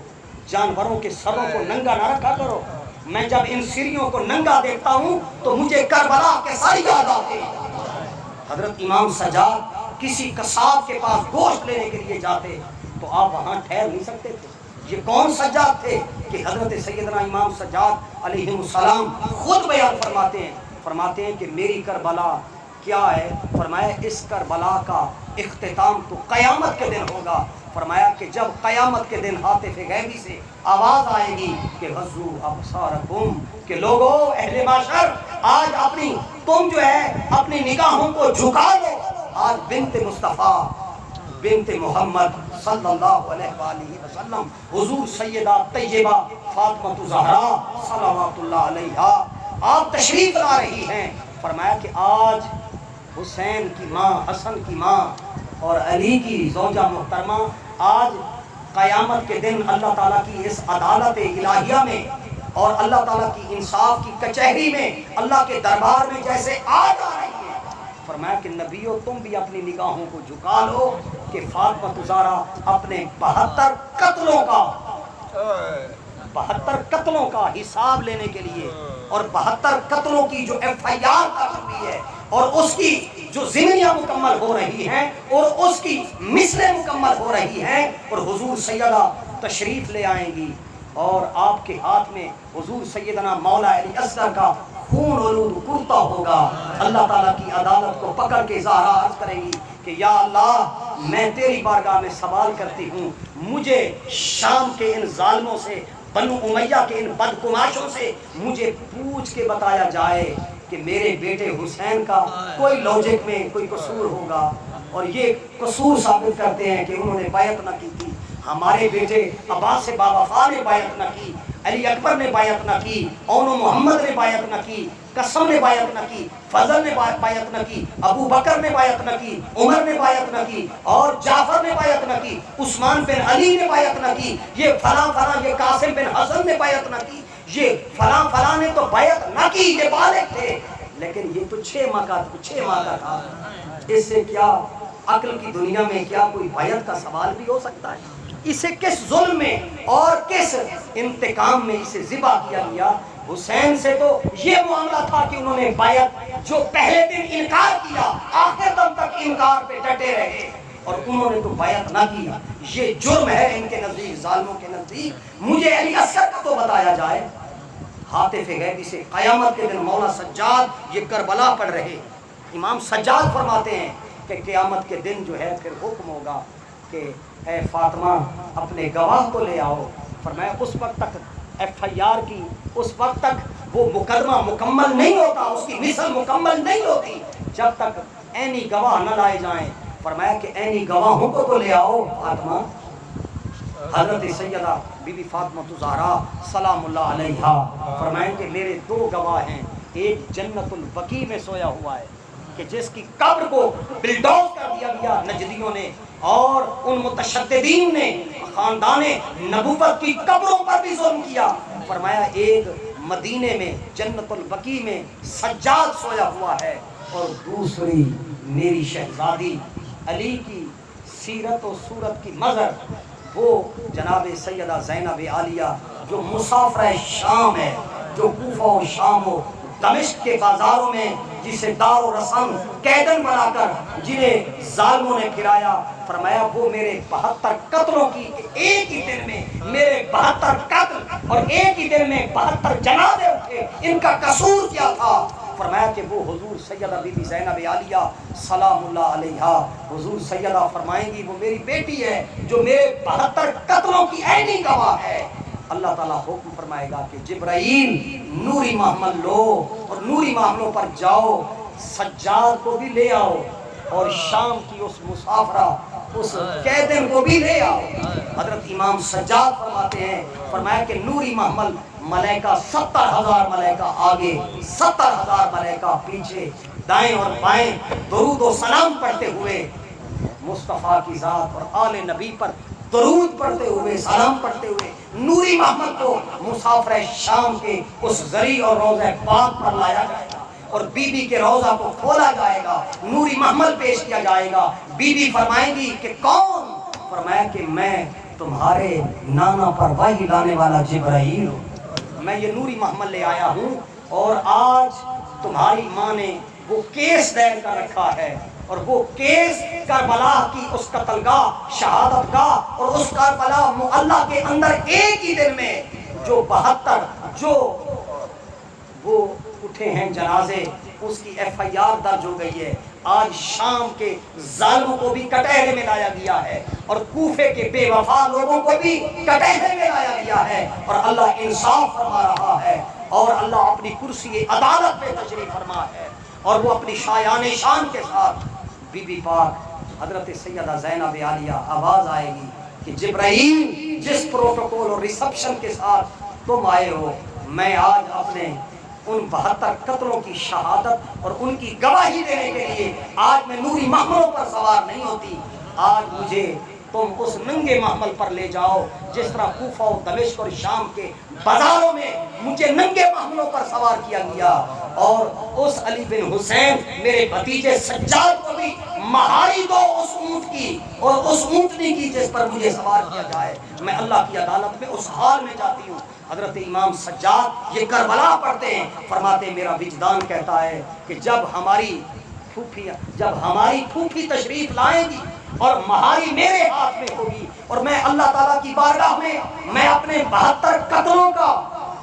جانوروں کے سروں کو ننگا نہ رکھا کرو، میں جب ان سریوں کو ننگا دیکھتا ہوں تو مجھے کربلا کے ساری یاد آتے ہیں۔ حضرت امام سجاد کسی قصاب کے پاس گوشت لینے کے لیے جاتے تو آپ وہاں ٹھہر نہیں سکتے تھے۔ یہ کون سجاد تھے کہ حضرت سیدنا امام سجاد علیہ السلام خود بیان فرماتے ہیں کہ میری کربلا کیا ہے؟ فرمایا اس کربلا کا اختتام تو قیامت کے دن ہوگا۔ فرمایا کہ جب قیامت کے دن ہاتف غیبی سے آواز آئے گی کہ غضوا ابصارکم، کہ لوگو اہل معاشر آج اپنی تم جو ہے اپنی نگاہوں کو جھکا دو، آج بنت مصطفیٰ بنت محمد صلی اللہ علیہ وآلہ وسلم حضور سیدہ طیبہ فاطمہ زہرا صلوات اللہ علیہا آپ تشریف لا رہی ہیں۔ فرمایا کہ آج حسین کی ماں، حسن کی ماں اور علی کی زوجہ محترمہ آج قیامت کے دن اللہ تعالیٰ کی اس عدالت الہیہ میں اور اللہ تعالیٰ کی انصاف کی کچہری میں اللہ کے دربار میں جیسے آج آ رہی ہے۔ فرمایا کہ نبیوں تم بھی اپنی نگاہوں کو جھکا لو کہ فاطمہ زہرا اپنے 72 قتلوں کا حساب لینے کے لیے اور 72 قتلوں کی جو FIR کر چکی ہے اور اس کی جو ضمنیاں مکمل ہو رہی ہیں اور اس کی مثلیں مکمل ہو رہی ہیں اور حضور سیدہ تشریف لے آئیں گی اور آپ کے ہاتھ میں حضور سیدنا مولا علی اصغر کا خون آلود کرتا ہوگا۔ اللہ تعالیٰ کی عدالت کو پکڑ کے زہرا عرض کرے گی کہ یا اللہ میں تیری بارگاہ میں سوال کرتی ہوں، مجھے شام کے ان ظالموں سے، بنو امیہ کے ان بدگماشوں سے مجھے پوچھ کے بتایا جائے کہ میرے بیٹے حسین کا کوئی لاجک میں کوئی قصور ہوگا، اور یہ قصور ثابت کرتے ہیں کہ انہوں نے بیعت نہ کی تھی۔ ہمارے بیٹے عباس باوفا نے بیعت نہ کی، علی اکبر نے بیعت نہ کی، اون محمد نے بیعت نہ کی، قسم نے بیعت نہ کی، فضل نے بیعت نہ کی، ابو بکر نے بیعت نہ کی، عمر نے بیعت نہ کی، اور جعفر نے بیعت نہ کی، عثمان بن علی نے بیعت نہ کی، یہ فلاں یہ قاسم بن حسن نے بیعت نہ کی، یہ فلاں نے تو بیعت نہ کی، یہ بالغ تھے، لیکن یہ تو 6 ماہ کا تھا۔ اس سے کیا عقل کی دنیا میں کیا کوئی بیعت کا سوال بھی ہو سکتا ہے؟ اسے کس ظلم میں اور کس انتقام میں اسے ذبح کیا گیا؟ حسین سے تو یہ معاملہ تھا کہ انہوں نے بیعت جو پہلے دن انکار کیا آخر دم تک انکار پہ ڈٹے رہے اور انہوں نے تو بیعت نہ کی۔ یہ جرم ہے ان کے نزدیک، ظالموں کے نزدیک۔ مجھے علی اصغر کا تو بتایا جائے۔ ہاتف غیبی سے قیامت کے دن مولا سجاد یہ کربلا پڑھ رہے، امام سجاد فرماتے ہیں کہ قیامت کے دن جو ہے پھر حکم ہوگا کہ اے فاطمہ اپنے گواہ کو لے آؤ۔ فرمایا اس وقت تک FIR کی، اس وقت تک وہ مقدمہ مکمل نہیں ہوتا، اس کی مثل مکمل نہیں ہوتی جب تک عینی گواہ نہ لائے جائیں۔ فرمایا کہ عینی گواہوں کو تو لے آؤ فاطمہ۔ حضرت سیدہ بی بی فاطمہ زہرا سلام اللہ علیہا فرمائیں کہ میرے 2 گواہ ہیں، ایک جنت البقیع میں سویا ہوا ہے کہ جس کی قبر کو بلڈوز کر دیا گیا نجدیوں نے اور ان متشددین نے خاندان نبوت کی قبروں پر بھی ظلم کیا۔ فرمایا ایک مدینے میں جنت البقیع میں سجاد سویا ہوا ہے اور دوسری میری شہزادی علی کی سیرت و صورت کی مظہر وہ جناب سیدہ زینب عالیہ جو مسافر شام ہے، جو کوفہ و شام و دمشق کے بازاروں میں جسے دار و رسم قیدن بنا کر جنہیں ظالموں نے پھرایا۔ فرمایا وہ میرے 72 قتلوں کی ایک ہی دن میں میرے 72 قتل اور ایک ہی دن میں 72 جنازے اٹھے، ان کا قصور کیا تھا؟ فرمایا کہ وہ حضور سیدہ بی بی زینب عالیہ سلام اللہ علیہا، حضور سیدہ فرمائیں گی وہ میری بیٹی ہے جو میرے 72 قتلوں کی عینی گواہ ہے۔ اللہ تعالیٰ حکم فرمائے گا کہ جبرائیل نوری محمل لو اور نوری محملوں پر جاؤ، سجاد کو بھی لے آؤ اور شام کی اس مسافرہ اس قیدن کو بھی لے آؤ۔ حضرت امام سجاد فرماتے ہیں، فرمایا کہ نوری محمل ملائکہ 70,000 ملائکہ آگے 70,000 ملائکہ پیچھے، دائیں اور بائیں درود و سلام پڑھتے ہوئے مصطفیٰ کی ذات اور آل نبی پر درود پڑھتے ہوئے سلام پڑھتے ہوئے نوری محمد کو مسافر شام کے اس زری اور روضہ پاک پر لایا جائے گا اور بی بی کے روضہ کو کھولا جائے گا، نوری محمد پیش کیا جائے گا۔ بی بی فرمائیں گی کہ کون؟ فرمایا کہ میں تمہارے نانا پر وحی لانے والا جبرائیل ہوں، میں یہ نوری محمد لے آیا ہوں اور آج تمہاری ماں نے وہ کیس دائر کر رکھا ہے اور وہ کیس کربلا کی اس قتل گاہ شہادت گاہ اور اس کربلا معلّہ کے اندر ایک ہی دن میں جو 72 جو وہ اٹھے ہیں جنازے، اس کی FIR درج ہو گئی ہے۔ آج شام کے ظالموں کو بھی کٹہرے میں لایا گیا ہے اور کوفے کے بے وفا لوگوں کو بھی کٹہرے میں لایا گیا ہے اور اللہ انصاف فرما رہا ہے اور اللہ اپنی کرسی عدالت پہ تشریف فرما ہے اور وہ اپنی شایان شان کے ساتھ بی بی پاک حضرت سیدہ زینب عالیہ آواز آئے گی کہ جبرائیل جس پروٹوکول اور ریسپشن کے ساتھ تم آئے ہو، میں آج اپنے ان 72 قتلوں کی شہادت اور ان کی گواہی دینے کے لیے آج میں نوری محملوں پر سوار نہیں ہوتی. آج مجھے تم اس ننگے محمل پر لے جاؤ جس طرح کوفہ و دمشق اور شام کے بازاروں میں مجھے ننگے محملوں پر سوار کیا گیا، اور اس علی بن حسین میرے بھتیجے سجاد کو بھی مہاری دو اس اونٹ کی اور اس اونٹنی کی جس پر مجھے سوار کیا جائے. میں اللہ کی عدالت میں اس حال میں جاتی ہوں. حضرت امام سجاد یہ کربلا پڑھتے ہیں، فرماتے ہیں میرا وجدان کہتا ہے کہ جب ہماری پھوپھی تشریف لائیں گی اور مہاری میرے ہاتھ میں ہوگی اور میں اللہ تعالیٰ کی بارگاہ میں اپنے 72 قتلوں کا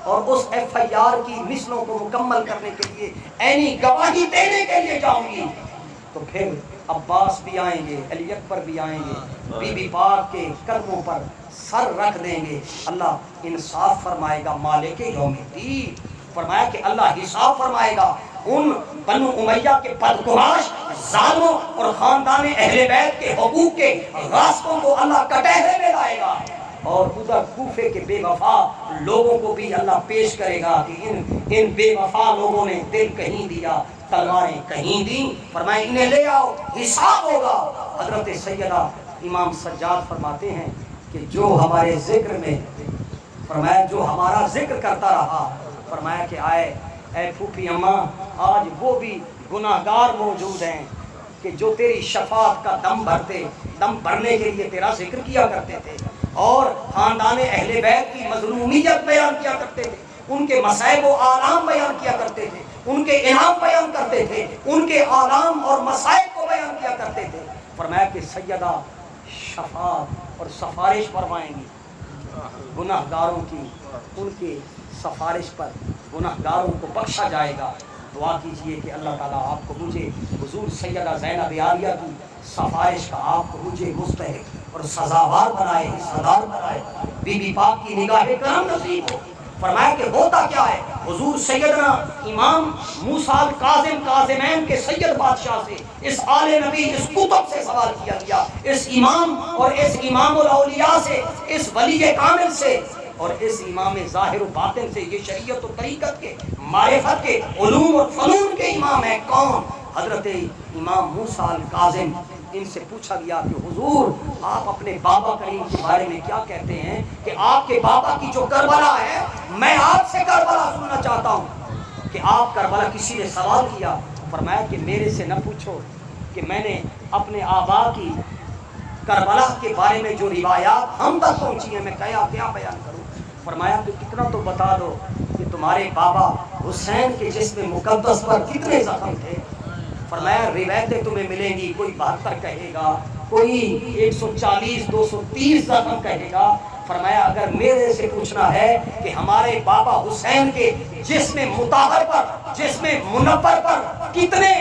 اور اس FIR کی مثلوں کو مکمل کرنے کے لیے عینی گواہی دینے کے لیے جاؤں گی، تو پھر عباس بھی آئیں گے، علی اکبر بھی آئیں گے، بی بی پاک کے قدموں پر سر رکھ دیں گے. اللہ انصاف فرمائے گا. مالک یوم الدین فرمایا کہ اللہ حساب فرمائے گا ان بنو امیہ کے بدگماش ظالموں اور خاندان اہل بیت کے حقوق کے غاصبوں کو اللہ کٹہرے میں لائے گا، اور ادھر کوفے کے بے وفا لوگوں کو بھی اللہ پیش کرے گا کہ ان بے وفا لوگوں نے دل کہیں دیا، تلواریں کہیں دیں. فرمائے انہیں لے آؤ، حساب ہوگا. حضرت سیدہ امام سجاد فرماتے ہیں کہ جو ہمارے ذکر میں فرمایا جو ہمارا ذکر کرتا رہا، فرمایا کہ آئے اے پھوپھی اماں، آج وہ بھی گناہگار موجود ہیں کہ جو تیری شفاعت کا دم بھرنے کے لیے تیرا ذکر کیا کرتے تھے اور خاندان اہل بیت کی مظلومیت بیان کیا کرتے تھے، ان کے مصائب و آلام بیان کیا کرتے تھے، ان کے انعام بیان کرتے تھے، ان کے آلام اور مصائب کو بیان کیا کرتے تھے. فرمایا کہ سیدہ شفاعت اور سفارش فرمائیں گی گناہگاروں کی، ان کے سفارش پر گناہگاروں کو بخشا جائے گا. دعا کیجئے کہ اللہ تعالیٰ آپ کو مجھے حضور سیدہ زینب عالیہ کی سفارش کا آپ کو مجھے مستحق اور سزاوار بنائے، حصدار بنائے، بی بی پاک کی نگاہ کرم نصیب ہو. فرمایا کہ ہوتا کیا ہے، حضور سیدنا امام موسیٰ کاظمین کے سید بادشاہ سے، اس آل نبی، اس کتب سے سوال کیا گیا، اس امام اور اس امام الاولیاء سے، اس ولی کامل سے اور اس امام ظاہر و باطن سے، یہ شریعت و طریقت کے، معرفت کے، علوم اور فنون کے امام ہیں. کون؟ حضرت امام موسیٰ الکاظم. ان سے پوچھا گیا کہ حضور آپ اپنے بابا کریم کے بارے میں کیا کہتے ہیں کہ آپ کے بابا کی جو کربلا ہے، میں آپ سے کربلا سننا چاہتا ہوں کہ آپ کربلا. کسی نے سوال کیا، فرمایا کہ میرے سے نہ پوچھو کہ میں نے اپنے آبا کی کربلا کے بارے میں جو روایات ہم تک پہنچی ہیں میں کیا بیان کروں. فرمایا کہ کتنا تو بتا دو کہ تمہارے بابا حسین کے جسم مقدس پر کتنے زخم تھے. فرمایا روایتیں تمہیں ملیں گی، کوئی 72 کہے گا، کوئی 140 230 زخم کہے گا. فرمایا اگر میرے سے پوچھنا ہے کہ ہمارے بابا حسین کے جسم مطہر پر، جسم منور پر کتنے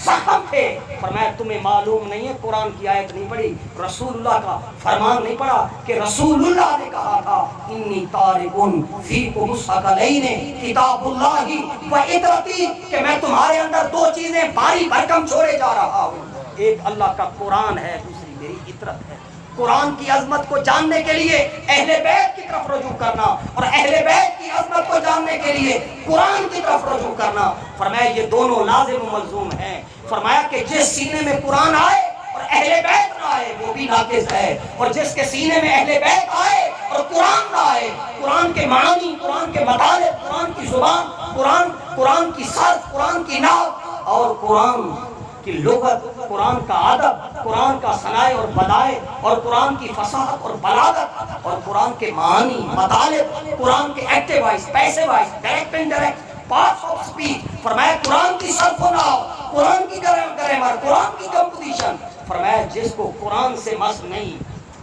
زخم تھے، فرمایا تمہیں معلوم نہیں ہے، قرآن کی آیت نہیں پڑھی، رسول اللہ کا فرمان نہیں پڑھا کہ رسول اللہ نے کہا تھا انی تارکن فیکم الثقلین کتاب اللہ و عطرتی، کہ میں تمہارے اندر 2 چیزیں بھاری بھرکم چھوڑے جا رہا ہوں. ایک اللہ کا قرآن ہے، دوسری میری عطرت ہے. قرآن کی عظمت کو جاننے کے لیے اہل بیت کی طرف رجوع کرنا اور اہل بیت کی عظمت کو جاننے کے لیے قرآن کی طرف رجوع کرنا. فرمایا یہ دونوں لازم و ملزوم ہیں. فرمایا کہ جس سینے میں قرآن آئے اور اہل بیت نہ آئے وہ بھی ناقص ہے، اور جس کے سینے میں اہل بیت آئے اور قرآن نہ آئے، قرآن کے معنی، قرآن کے مطالب، قرآن کی زبان، قرآن کی صرف، قرآن کی نحو اور قرآن کی لغت، قرآن کا ادب، قرآن کا ثنائے اور بدائے اور قرآن کی فصاحت اور بلاغت اور قرآن کے معنی، مطالب، قرآن کے active voice, passive voice, direct indirect, parts of speech. فرمایا قرآن کی صرف و نحو، قرآن کی گرامر، قرآن کی کمپوزیشن. فرمایا جس کو قرآن سے مس نہیں،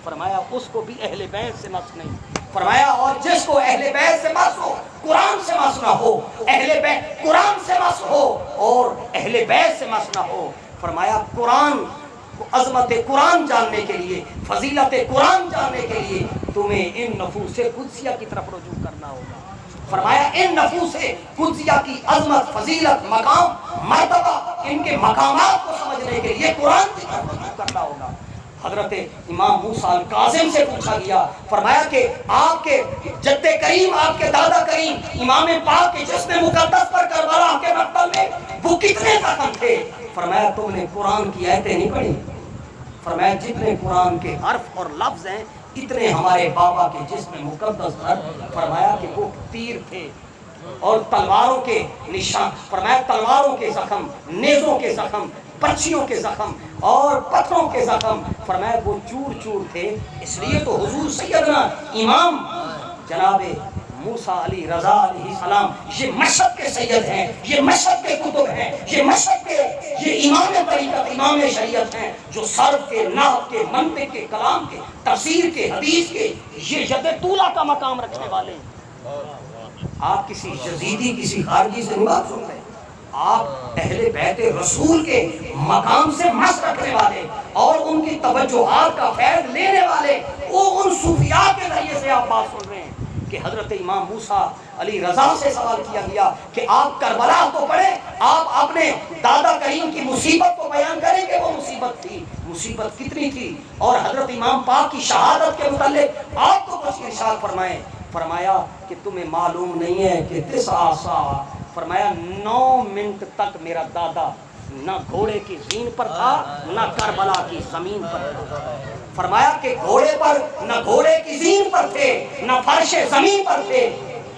فرمایا اس کو بھی اہل بیت سے مس نہیں. فرمایا اور جس کو اہل بیت سے مس ہو، قرآن سے مس نہ ہو، اہل بیت قرآن سے مس ہو اور اہل بیت سے مس نہ ہو. فرمایا قرآن، عظمت قرآن جاننے کے لیے، فضیلت قرآن جاننے کے لیے تمہیں ان نفوس قدسیہ کی طرف رجوع کرنا ہوگا. فرمایا ان نفوس قدسیہ کی عظمت، فضیلت، مقام، مرتبہ، ان کے مقامات کو سمجھنے کے لیے قرآن کی طرف رجوع کرنا ہوگا. حضرت امام موسیٰ الکاظم سے پوچھا گیا، فرمایا کہ آپ کے جد کریم، آپ کے دادا کریم امام پاک کے جسم مقدس پر کربلا کے مقتل میں وہ کتنے زخم تھے؟ فرمایا تم نے قرآن کی آیتیں نہیں پڑھی؟ فرمایا جتنے قرآن کے حرف اور لفظ ہیں اتنے ہمارے بابا کے جسم مقدس پر، فرمایا کہ وہ تیر تھے اور تلواروں کے نشان، فرمایا تلواروں کے زخم، نیزوں کے زخم، پرچیوں کے زخم اور پتھروں کے زخم، فرمایا وہ چور چور تھے۔ اس لیے تو حضور سیدنا امام جناب موسیٰ علی رضا علیہ السلام یہ مشہد کے سید ہیں، یہ مشہد کے کتب ہیں، یہ مشہد کے یہ امام طریقت، امام شریعت ہیں، جو صرف کے، نحو کے، منطق کے، کلام کے، تفسیر کے، حدیث کے یہ ید طولہ کا مقام رکھنے والے ہیں۔ آپ کسی یزیدی، کسی خارجی سے نہیں بات سن رہے، آپ اہل بیت رسول کے مقام سے مس رکھنے والے اور ان کی توجہات کا فیض لینے والے، وہ ان صوفیاء کے ذریعے سے آپ بات سن رہے ہیں کہ حضرت امام موسیٰ علی رضا سے سوال کیا گیا کہ آپ کربلا کو پڑھیں، آپ اپنے دادا کریم کی مصیبت کو بیان کریں کہ وہ مصیبت تھی، مصیبت کتنی تھی، اور حضرت امام پاک کی شہادت کے متعلق آپ کو کچھ ارشاد فرمائیں۔ فرمایا کہ تمہیں معلوم نہیں ہے کہ 9 سا، فرمایا 9 منٹ تک میرا دادا نہ گھوڑے کی زین پر تھا نہ کربلا کی زمین پر تھا، فرمایا کہ گھوڑے پر نہ گھوڑے کی زین پر تھے نہ فرش زمین پر تھے۔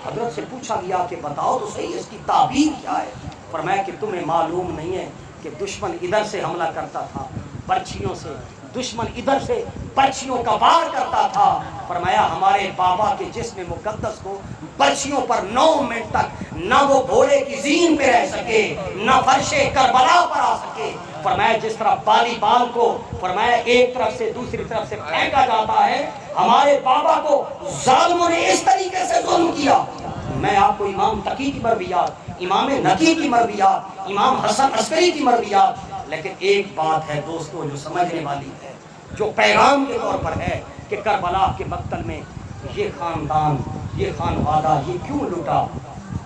حضرت سے پوچھا گیا کہ بتاؤ تو صحیح اس کی تعبیر کیا ہے؟ فرمایا کہ تمہیں معلوم نہیں ہے کہ دشمن ادھر سے حملہ کرتا تھا برچھیوں سے، دشمن ادھر سے برچھیوں کا وار کرتا تھا، فرمایا ہمارے بابا کے جسم مقدس کو برچھیوں پر 9 منٹ تک نہ وہ گھوڑے کی زین پہ رہ سکے نہ فرش کربلا پر آ سکے۔ فرمایا جس طرح والی بال کو فرمایا ایک طرف سے دوسری طرف سے پھینکا جاتا ہے، ہمارے بابا کو ظالموں نے اس طریقے سے ظلم کیا۔ میں آپ کو امام تقی کی مرویات، امام نقی کی مرویات، امام حسن عسکری کی مرویات، لیکن ایک بات ہے دوستو جو سمجھنے والی ہے، جو پیغام کے طور پر ہے کہ کربلا کے مقتل میں یہ خاندان، یہ خانوادہ یہ کیوں لٹا؟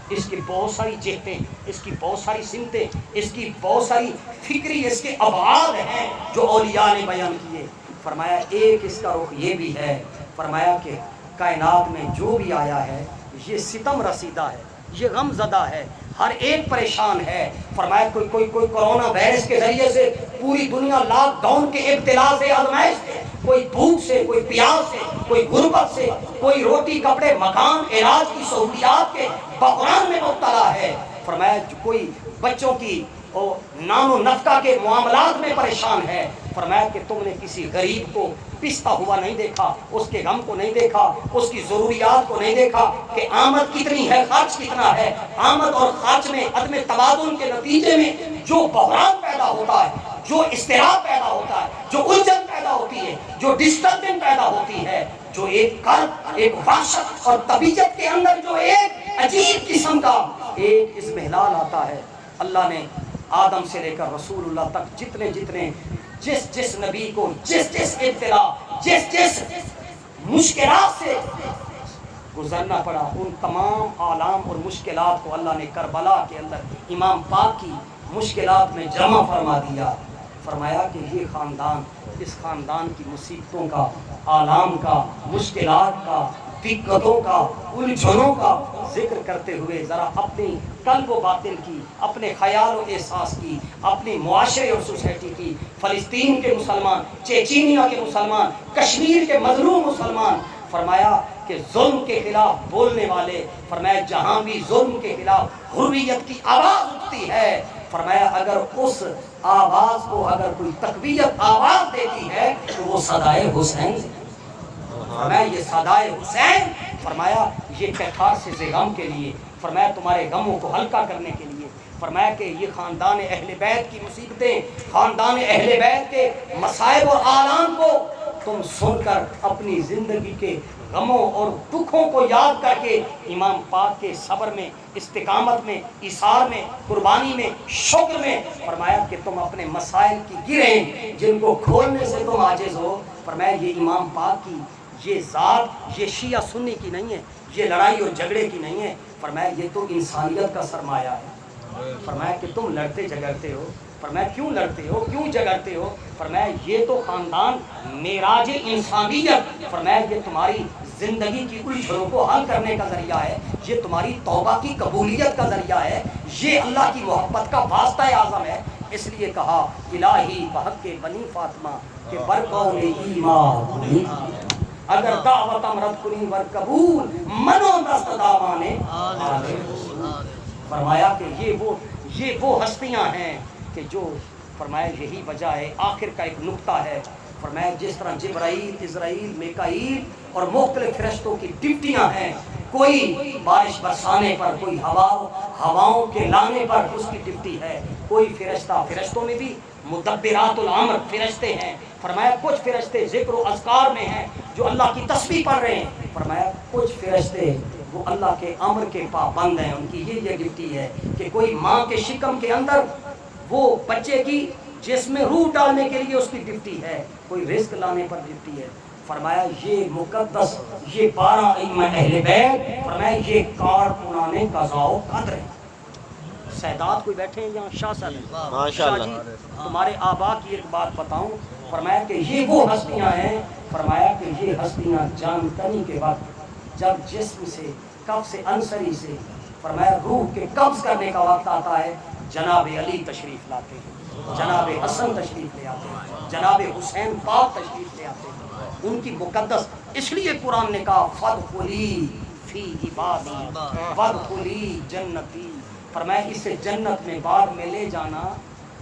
اس کی بہت ساری جہتیں، اس کی بہت ساری سمتیں، اس کی بہت ساری فکری اس کے ابعاد ہیں جو اولیاء نے بیان کیے۔ فرمایا ایک اس کا رخ یہ بھی ہے، فرمایا کہ کائنات میں جو بھی آیا ہے یہ ستم رسیدہ ہے، یہ غم زدہ ہے، ہر ایک پریشان ہے۔ فرمایا کوئی کرونا وائرس کے ذریعے سے پوری دنیا لاک ڈاؤن کے ابتلا سے، آزمائش سے، کوئی بھوک سے، کوئی پیاس سے، کوئی غربت سے، کوئی روٹی کپڑے مکان علاج کی سہولیات کے بحران میں مبتلا ہے۔ فرمایا کوئی بچوں کی نان و نفقہ کے معاملات میں پریشان ہے۔ فرمایا کہ تم نے کسی غریب کو پستا ہوا نہیں دیکھا، اس کے غم کو نہیں دیکھا، اس کی ضروریات کو نہیں دیکھا کہ آمد کتنی ہے، خرچ کتنا ہے۔ آمد اور خرچ میں عدم توازن کے نتیجے میں جو بحران پیدا ہوتا ہے، جو اضطراب پیدا ہوتا ہے، جو الجھن پیدا ہوتی ہے، جو ڈسٹربنس پیدا ہوتی ہے، جو ایک کرب، ایک وحشت اور طبیعت کے اندر جو ایک عجیب قسم کا ایک اضمحلال آتا ہے۔ اللہ نے آدم سے لے کر رسول اللہ تک جتنے جس نبی کو جس ابتلا، جس مشکلات سے گزرنا پڑا، ان تمام آلام اور مشکلات کو اللہ نے کربلا کے اندر امام پاک کی مشکلات میں جمع فرما دیا۔ فرمایا کہ یہ خاندان، اس خاندان کی مصیبتوں کا، آلام کا، مشکلات کا، دقتوں کا، الجھنوں کا ذکر کرتے ہوئے ذرا اپنی قلب و باطن کی، اپنے خیال و احساس کی، اپنی معاشرے اور سوسائٹی کی، فلسطین کے مسلمان، چیچینیا کے مسلمان، کشمیر کے مظلوم مسلمان، فرمایا کہ ظلم کے خلاف بولنے والے، فرمایا جہاں بھی ظلم کے خلاف حریت کی آواز اٹھتی ہے، فرمایا اگر اس آواز کو اگر کوئی تقویت آواز دیتی ہے تو وہ صدائے حسین، فرمایا یہ صدائے حسین، فرمایا یہ کیفار سے غم کے لیے، فرمایا تمہارے غموں کو ہلکا کرنے کے لیے، فرمایا کہ یہ خاندان اہل بیت کی مصیبتیں، خاندان اہل بیت کے مصائب اور آلام کو تم سن کر اپنی زندگی کے غموں اور دکھوں کو یاد کر کے امام پاک کے صبر میں، استقامت میں، ایثار میں، قربانی میں، شکر میں، فرمایا کہ تم اپنے مسائل کی گرہیں جن کو کھولنے سے تم عاجز ہو، فرمایا یہ امام پاک کی یہ ذات یہ شیعہ سنی کی نہیں ہے، یہ لڑائی اور جھگڑے کی نہیں ہے، فرمایا یہ تو انسانیت کا سرمایہ ہے، فرمایا کہ تم لڑتے جھگڑتے ہو، فرمایا کیوں لڑتے ہو، کیوں جگڑتے ہو؟ فرمایا یہ تو خاندان معراج انسانیت، فرمایا یہ تمہاری زندگی کی الجھنوں کو حل کرنے کا ذریعہ ہے، یہ تمہاری توبہ کی قبولیت کا ذریعہ ہے، یہ اللہ کی محبت کا واسطہ اعظم ہے۔ اس لیے کہا الہی بحق بنی فاطمہ کہ برقول ایمان، اگر دعوت امرت کنی ور قبول منو دست داوانے۔ فرمایا کہ یہ وہ ہستیاں ہیں کہ جو، فرمایا یہی وجہ ہے، آخر کا ایک نقطہ ہے۔ فرمایا جس طرح جبرائیل، اسرائیل، میکائیل اور مختلف فرشتوں کی ڈپٹیاں ہیں، کوئی بارش برسانے پر، کوئی ہواؤں کے لانے پر اس کی ڈپٹی ہے، کوئی فرشتوں میں بھی مدبرات الامر فرشتے ہیں۔ فرمایا کچھ فرشتے ذکر و اذکار میں ہیں جو اللہ کی تسبیح پڑھ رہے ہیں۔ فرمایا کچھ فرشتے وہ اللہ کے امر کے پابند ہیں، ان کی یہ ڈپٹی ہے کہ کوئی ماں کے شکم کے اندر وہ بچے کی جس میں روح ڈالنے کے لیے اس کی ڈپٹی ہے، کوئی رزق لانے پر ڈپٹی ہے۔ فرمایا یہ مقدس، یہ 12 ائمہ اہل بیت، فرمایا یہ کارکنان قضاء و قدر ہے۔ سیدات کوئی بیٹھے ہیں یہاں، شاہ صاحب ماشاءاللہ، شاہ جی، تمہارے آبا کی ایک بات بتاؤں، فرمایا کہ یہ وہ ہستیاں ہیں، فرمایا کہ یہ ہستیاں جان کنی کے وقت جب جسم سے، کف سے، انصری سے، فرمایا روح کے قبض کرنے کا وقت آتا ہے، جناب علی تشریف لاتے ہیں، جناب حسن تشریف لے آتے ہیں، جناب حسین پاک تشریف لے آتے ہیں۔ ان کی مقدس، اس لیے قرآن نے کہا فادخلی فی عبادی وادخلی جنتی، فرمایا اسے جنت میں بعد میں لے جانا۔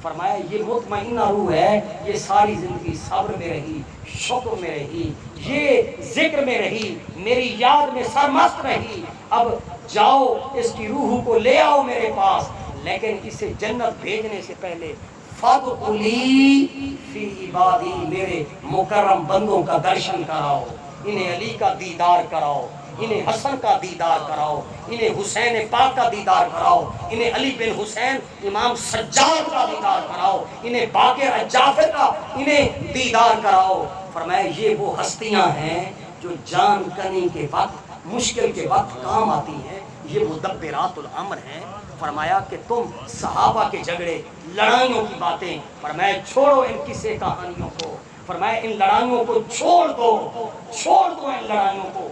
فرمایا یہ مطمئنہ روح ہے، یہ ساری زندگی صبر میں رہی، شکر میں رہی، یہ ذکر میں رہی، میری یاد میں سرمست رہی، اب جاؤ اس کی روح کو لے آؤ میرے پاس، لیکن اسے جنت بھیجنے سے پہلے فادخلی فی عبادی، میرے مکرم بندوں کا درشن کراؤ، انہیں علی کا دیدار کراؤ، انہیں حسن کا دیدار کراؤ، انہیں حسین پاک کا دیدار کراؤ، انہیں علی بن حسین امام سجاد کا دیدار کراؤ، انہیں باقر جعفر کا انہیں دیدار کراؤ۔ فرمایا یہ وہ ہستیاں ہیں جو جان کنی کے وقت، مشکل کے وقت کام آتی ہیں، یہ مدبرات الامر ہیں۔ فرمایا کہ تم صحابہ کے جھگڑے، لڑائیوں کی باتیں، فرمایا چھوڑو ان قصے کہانیوں کو، فرمایا ان لڑائیوں کو چھوڑ دو ان لڑائیوں کو،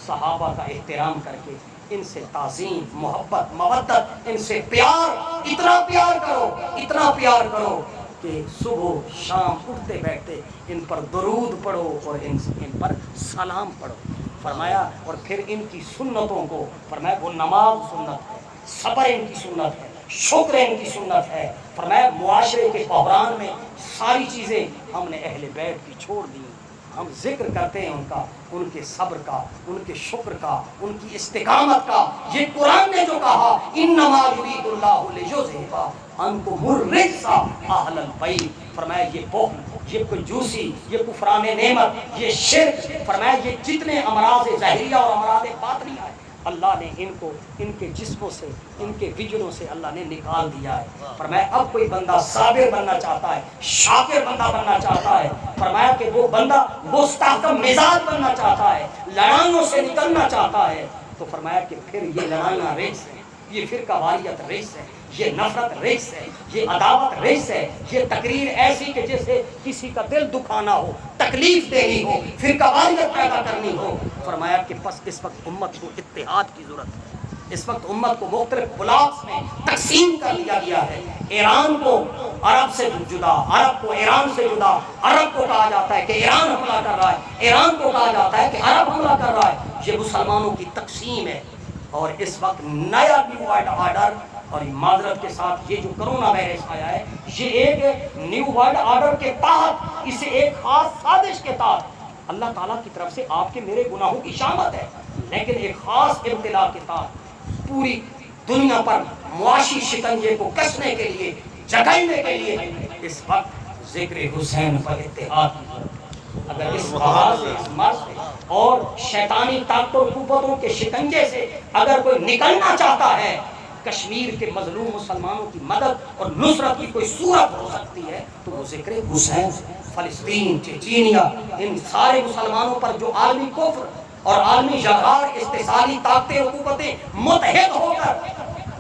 صحابہ کا احترام کر کے ان سے تعظیم، محبت، مودت، ان سے پیار، اتنا پیار کرو کہ صبح شام اٹھتے بیٹھتے ان پر درود پڑھو اور ان پر سلام پڑھو۔ فرمایا اور پھر ان کی سنتوں کو، فرمایا وہ نماز سنت ہے، صبر ان کی سنت ہے، شکر ان کی سنت ہے۔ فرمایا معاشرے کے بحران میں ساری چیزیں ہم نے اہل بیت کی چھوڑ دی، ہم ذکر کرتے ہیں ان کا، ان کے صبر کا، ان کے شکر کا، ان کی استقامت کا۔ یہ قرآن نے جو کہا انما یرید اللہ لیذھب عنکم الرجس اہل البیت، فرمایا یہ بخل، یہ کنجوسی، یہ کفران نعمت، یہ شرک، فرمایا یہ جتنے امراض ظاہریہ اور امراض باطنیہ ہیں، اللہ نے ان کو ان کے جسموں سے، ان کے وجنوں سے اللہ نے نکال دیا ہے۔ فرمایا اب کوئی بندہ صابر بننا چاہتا ہے، شاکر بندہ بننا چاہتا ہے، فرمایا کہ وہ بندہ مستحکم مزاج بننا چاہتا ہے، لڑائیوں سے نکلنا چاہتا ہے، تو فرمایا کہ پھر یہ لڑائیاں رجس ہیں، یہ فرقہ واریت رجس ہے، یہ نفرت رجس ہے، یہ عداوت رجس ہے، یہ تقریر ایسی کہ جس سے کسی کا دل دکھانا ہو، تکلیف دینی ہو، فرقہ واریت پیدا کرنی ہو۔ فرمایا کہ پس اس وقت امت کو اتحاد کی ضرورت ہے، اس وقت امت کو مختلف بلاکس میں تقسیم کر دیا گیا ہے۔ ایران کو عرب سے جدا، عرب کو ایران سے جدا، عرب کو کہا جاتا ہے کہ ایران حملہ کر رہا ہے، ایران کو کہا جاتا ہے کہ عرب حملہ کر رہا ہے۔ یہ مسلمانوں کی تقسیم ہے، اور اس وقت نیا نیو ورلڈ آرڈر، اور معذرت کے ساتھ یہ جو کرونا وائرس آیا ہے، یہ ایک نیو ورلڈ آرڈر کے تحت، اسے ایک خاص سازش کے تحت اللہ تعالیٰ کی طرف سے آپ کے میرے گناہوں کی شامت ہے، لیکن ایک خاص ابتلا کے تحت پوری دنیا پر معاشی شکنجے کو کسنے کے لیے، جگڑنے کے لیے اس وقت ذکر حسین پر اتحاد کی ضرورت ہے۔ اگر اس بہار سے، اس مرض سے اور شیطانی طاقت و قوتوں کے شکنجے سے اگر کوئی نکلنا چاہتا ہے، کشمیر کے مظلوم مسلمانوں کی مدد اور نصرت کی کوئی صورت ہو سکتی ہے تو وہ ذکر حسین۔ فلسطین، چچینیا، ان سارے مسلمانوں پر جو عالمی کفر اور عالمی جغار استحصالی طاقتیں اور قوتیں متحد ہو کر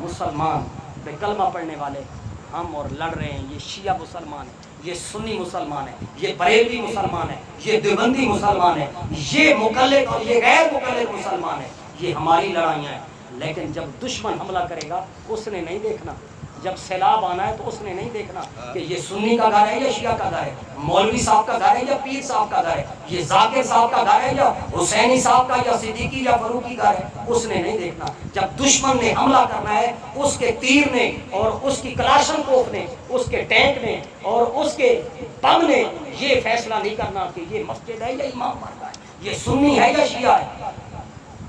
مسلمان بے کلمہ پڑھنے والے ہم اور لڑ رہے ہیں، یہ شیعہ مسلمان ہے، یہ سنی مسلمان ہے، یہ بریلوی مسلمان ہے، یہ دیوبندی مسلمان ہے، یہ مقلد اور یہ غیر مقلد مسلمان ہے، یہ ہماری لڑائیاں ہیں۔ لیکن جب دشمن حملہ کرے گا اس نے نہیں دیکھنا، جب سیلاب آنا ہے تو اس نے نہیں دیکھنا کہ یہ سنی کا گھر ہے یا شیعہ کا گھر ہے، مولوی صاحب کا گھر ہے یا پیر صاحب کا گھر ہے، یہ ذاکر صاحب کا گھر ہے یا حسینی صاحب کا یا صدیقی یا فاروقی گھر ہے، اس نے نہیں دیکھنا۔ جب دشمن نے حملہ کرنا ہے اس کے تیر نے اور اس کی کلاشن کوف نے، اس کے ٹینک نے اور اس کے بم نے یہ فیصلہ نہیں کرنا کہ یہ مسجد ہے یا امام باڑہ ہے، یہ سنی ہے یا شیعہ ہے۔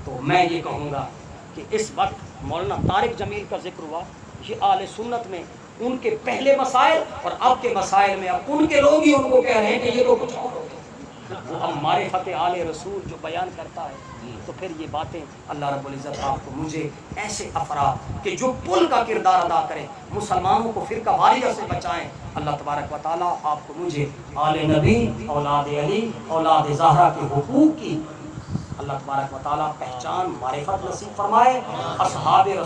تو میں یہ کہوں گا کہ اس وقت مولانا طارق جمیل کا ذکر ہوا، یہ اہل سنت میں ان کے پہلے مسائل اور اب کے مسائل میں اب ان کے لوگ ہی ان کو کہہ رہے ہیں کہ یہ تو کچھ اور ہوتے ہیں۔ وہ اب معرفت آل رسول جو بیان کرتا ہے تو پھر یہ باتیں اللہ رب العزت آپ کو مجھے ایسے افراد کہ جو پل کا کردار ادا کریں، مسلمانوں کو فرقہ واریت سے بچائیں، اللہ تبارک و تعالیٰ آپ کو مجھے آل نبی، اولاد علی، اولاد زہرا کے حقوق کی اللہ تبارک و تعالیٰ پہچان معرفت نصیب فرمائے، اصحاب رسول